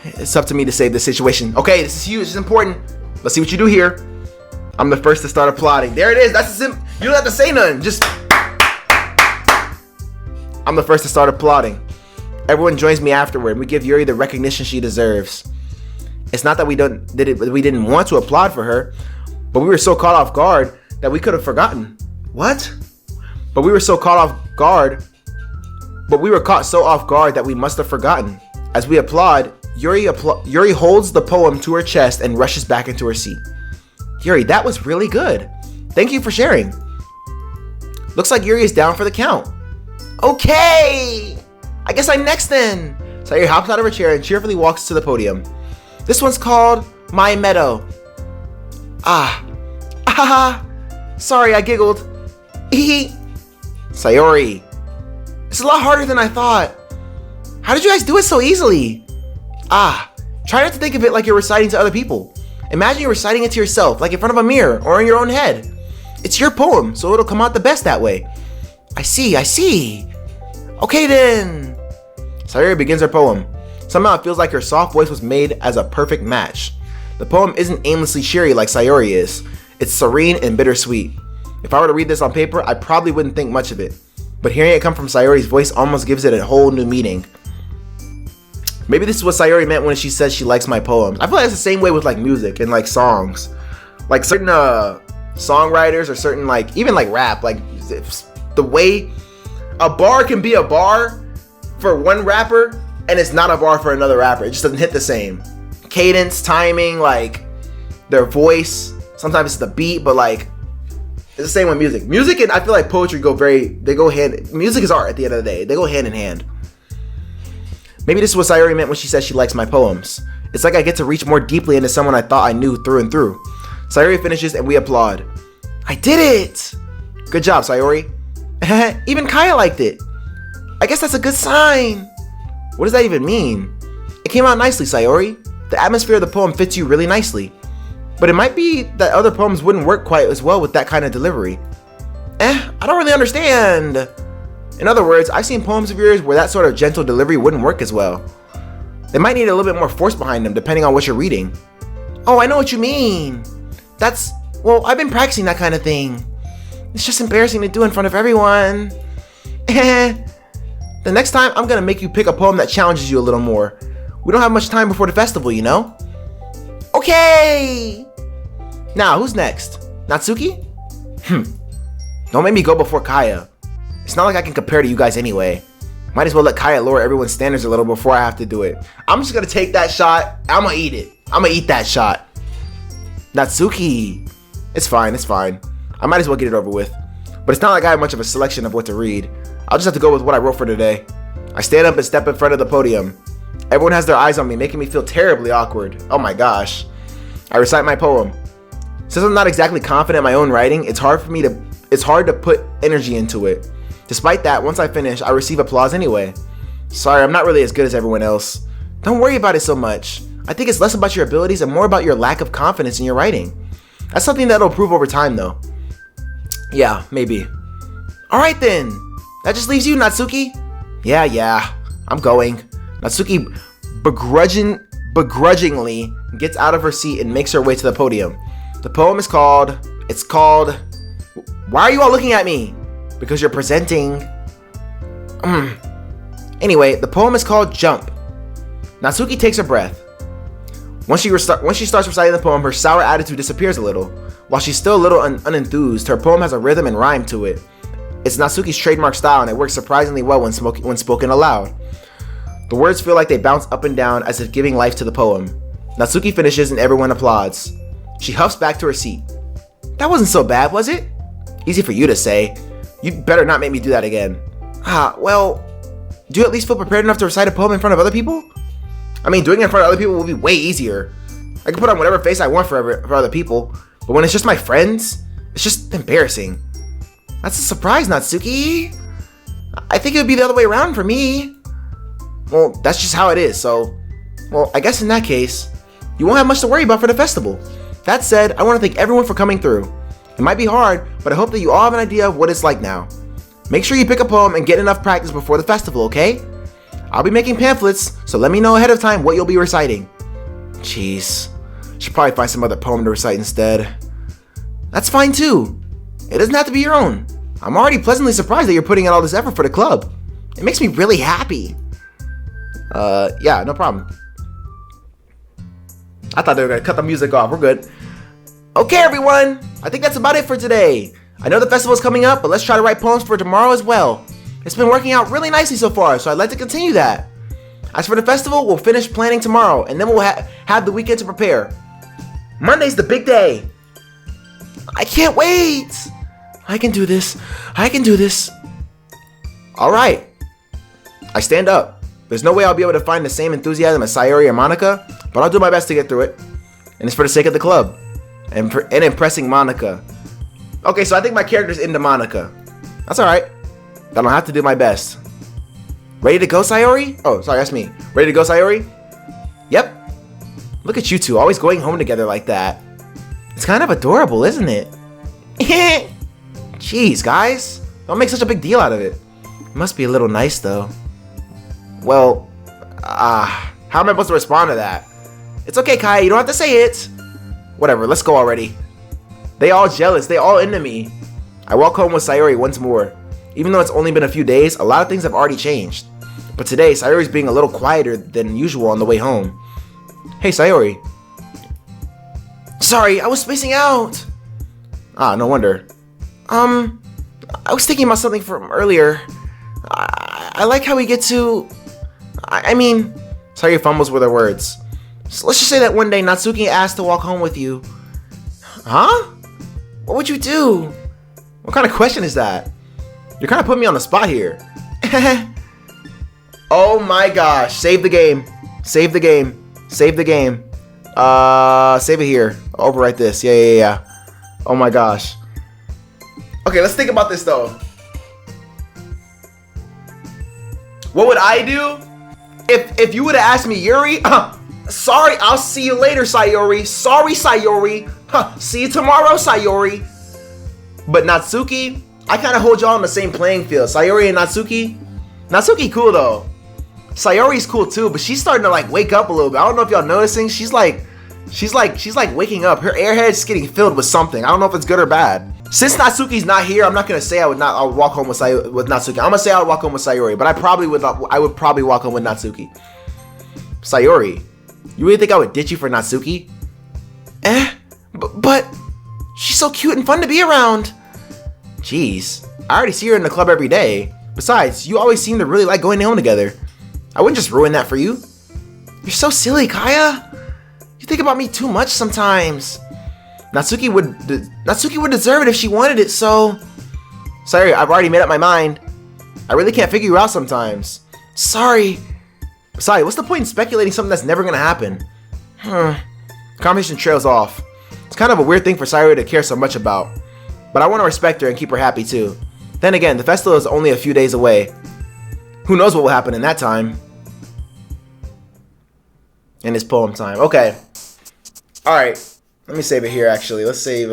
[SPEAKER 1] It's up to me to save this situation. Okay, this is huge. This is important. Let's see what you do here. I'm the first to start applauding. There it is. That's the sim. You don't have to say nothing. Just. I'm the first to start applauding. Everyone joins me afterward. We give Yuri the recognition she deserves. It's not that we didn't want to applaud for her, but we were so caught off guard that we could have forgotten. What? But we were so caught off guard. But we were caught so off guard that we must have forgotten. As we applaud, Yuri holds the poem to her chest and rushes back into her seat. Yuri, that was really good. Thank you for sharing. Looks like Yuri is down for the count. Okay! I guess I'm next then. Sayori hops out of her chair and cheerfully walks to the podium. This one's called My Meadow. Sorry, I giggled. Sayori. It's a lot harder than I thought. How did you guys do it so easily? Try not to think of it like you're reciting to other people. Imagine you're reciting it to yourself, like in front of a mirror or in your own head. It's your poem, so it'll come out the best that way. I see. Okay then. Sayori begins her poem. Somehow it feels like her soft voice was made as a perfect match. The poem isn't aimlessly cheery like Sayori is. It's serene and bittersweet. If I were to read this on paper, I probably wouldn't think much of it. But hearing it come from Sayori's voice almost gives it a whole new meaning. Maybe this is what Sayori meant when she says she likes my poems. I feel like it's the same way with like music and like songs. Like certain songwriters or certain like, even like rap, like the way a bar can be a bar for one rapper, and it's not a bar for another rapper. It just doesn't hit the same. Cadence, timing, like their voice. Sometimes it's the beat, but like it's the same with music. Music and I feel like poetry they go hand. Music is art at the end of the day. They go hand in hand. Maybe this is what Sayori meant when she says she likes my poems. It's like I get to reach more deeply into someone I thought I knew through and through. Sayori finishes and we applaud. I did it! Good job, Sayori. Even Kaya liked it. I guess that's a good sign. What does that even mean? It came out nicely, Sayori. The atmosphere of the poem fits you really nicely. But it might be that other poems wouldn't work quite as well with that kind of delivery. I don't really understand. In other words, I've seen poems of yours where that sort of gentle delivery wouldn't work as well. They might need a little bit more force behind them depending on what you're reading. Oh, I know what you mean. Well, I've been practicing that kind of thing. It's just embarrassing to do in front of everyone. The next time, I'm gonna make you pick a poem that challenges you a little more. We don't have much time before the festival, you know? Okay! Now, who's next? Natsuki? Don't make me go before Kaya. It's not like I can compare to you guys anyway. Might as well let Kaya lower everyone's standards a little before I have to do it. I'm just gonna take that shot. I'm gonna eat it. I'm gonna eat that shot. Natsuki. It's fine. I might as well get it over with. But it's not like I have much of a selection of what to read. I'll just have to go with what I wrote for today. I stand up and step in front of the podium. Everyone has their eyes on me, making me feel terribly awkward. Oh my gosh. I recite my poem. Since I'm not exactly confident in my own writing, it's hard to put energy into it. Despite that, once I finish, I receive applause anyway. Sorry, I'm not really as good as everyone else. Don't worry about it so much. I think it's less about your abilities and more about your lack of confidence in your writing. That's something that'll improve over time though. Yeah, maybe. Alright then. That just leaves you, Natsuki. Yeah, I'm going. Natsuki begrudgingly gets out of her seat and makes her way to the podium. The poem is called... Why are you all looking at me? Because you're presenting. Anyway, the poem is called Jump. Natsuki takes a breath. Once she starts reciting the poem, her sour attitude disappears a little. While she's still a little unenthused, her poem has a rhythm and rhyme to it. It's Natsuki's trademark style and it works surprisingly well when spoken aloud. The words feel like they bounce up and down as if giving life to the poem. Natsuki finishes and everyone applauds. She huffs back to her seat. That wasn't so bad, was it? Easy for you to say. You'd better not make me do that again. Well, do you at least feel prepared enough to recite a poem in front of other people? I mean, doing it in front of other people will be way easier. I can put on whatever face I want for other people, but when it's just my friends, it's just embarrassing. That's a surprise, Natsuki. I think it would be the other way around for me. Well, that's just how it is, so... Well, I guess in that case, you won't have much to worry about for the festival. That said, I want to thank everyone for coming through. It might be hard, but I hope that you all have an idea of what it's like now. Make sure you pick a poem and get enough practice before the festival, okay? I'll be making pamphlets, so let me know ahead of time what you'll be reciting. Jeez. Should probably find some other poem to recite instead. That's fine too. It doesn't have to be your own. I'm already pleasantly surprised that you're putting in all this effort for the club. It makes me really happy. Yeah, no problem. I thought they were gonna cut the music off. We're good. Okay, everyone. I think that's about it for today. I know the festival's coming up, but let's try to write poems for tomorrow as well. It's been working out really nicely so far, so I'd like to continue that. As for the festival, we'll finish planning tomorrow, and then we'll have the weekend to prepare. Monday's the big day. I can't wait. I can do this. Alright. I stand up. There's no way I'll be able to find the same enthusiasm as Sayori or Monica, but I'll do my best to get through it. And it's for the sake of the club. And impressing Monica. Okay, so I think my character's into Monica. That's alright. Then I'll have to do my best. Ready to go, Sayori? Oh, sorry, that's me. Ready to go, Sayori? Yep. Look at you two, always going home together like that. It's kind of adorable, isn't it? Jeez, guys. Don't make such a big deal out of it. It must be a little nice, though. Well, how am I supposed to respond to that? It's okay, Kai, you don't have to say it. Whatever, let's go already. They all jealous, they all into me. I walk home with Sayori once more. Even though it's only been a few days, a lot of things have already changed. But today, Sayori's being a little quieter than usual on the way home. Hey, Sayori. Sorry, I was spacing out. No wonder. I was thinking about something from earlier. I like how we get to, I mean, sorry, fumbles were the words. So let's just say that one day Natsuki asked to walk home with you. Huh? What would you do? What kind of question is that? You're kind of putting me on the spot here. Oh my gosh. Save the game. Save the game. Save the game. Save it here. Overwrite this. Yeah. Oh my gosh. Okay, let's think about this though. What would I do if you would have asked me, Yuri? Sorry, I'll see you later, Sayori. Sorry, Sayori. See you tomorrow, Sayori. But Natsuki, I kind of hold y'all on the same playing field. Sayori and Natsuki. Natsuki cool though. Sayori's cool too, but she's starting to like wake up a little bit. I don't know if y'all noticing. She's like waking up. Her airhead's getting filled with something. I don't know if it's good or bad. Since Natsuki's not here, I'm not gonna say I would walk home with Natsuki. I'm gonna say I would walk home with Sayori, but I would probably walk home with Natsuki. Sayori, you really think I would ditch you for Natsuki? But she's so cute and fun to be around. Jeez, I already see her in the club every day. Besides, you always seem to really like going home together. I wouldn't just ruin that for you. You're so silly, Kaya. You think about me too much sometimes. Natsuki would deserve it if she wanted it, so... Sorry, I've already made up my mind. I really can't figure you out sometimes. Sorry. Besides, what's the point in speculating something that's never gonna happen? Conversation trails off. It's kind of a weird thing for Sayori to care so much about. But I want to respect her and keep her happy too. Then again, the festival is only a few days away. Who knows what will happen in that time? In this poem time. Okay. Alright. Let me save it here actually. Let's save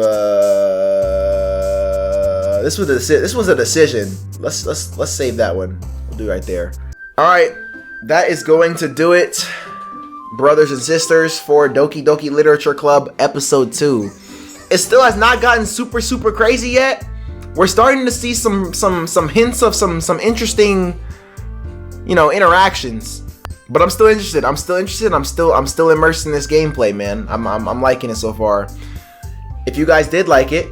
[SPEAKER 1] this was a decision. Let's save that one. We'll do right there. Alright. That is going to do it, brothers and sisters, for Doki Doki Literature Club episode 2. It still has not gotten super crazy yet. We're starting to see some hints of some interesting, interactions. But I'm still interested. I'm still immersed in this gameplay, man. I'm liking it so far. If you guys did like it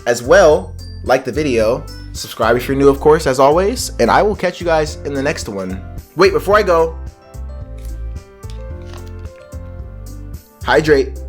[SPEAKER 1] as well, like the video, subscribe if you're new, of course, as always, and I will catch you guys in the next one. Wait, before I go, hydrate.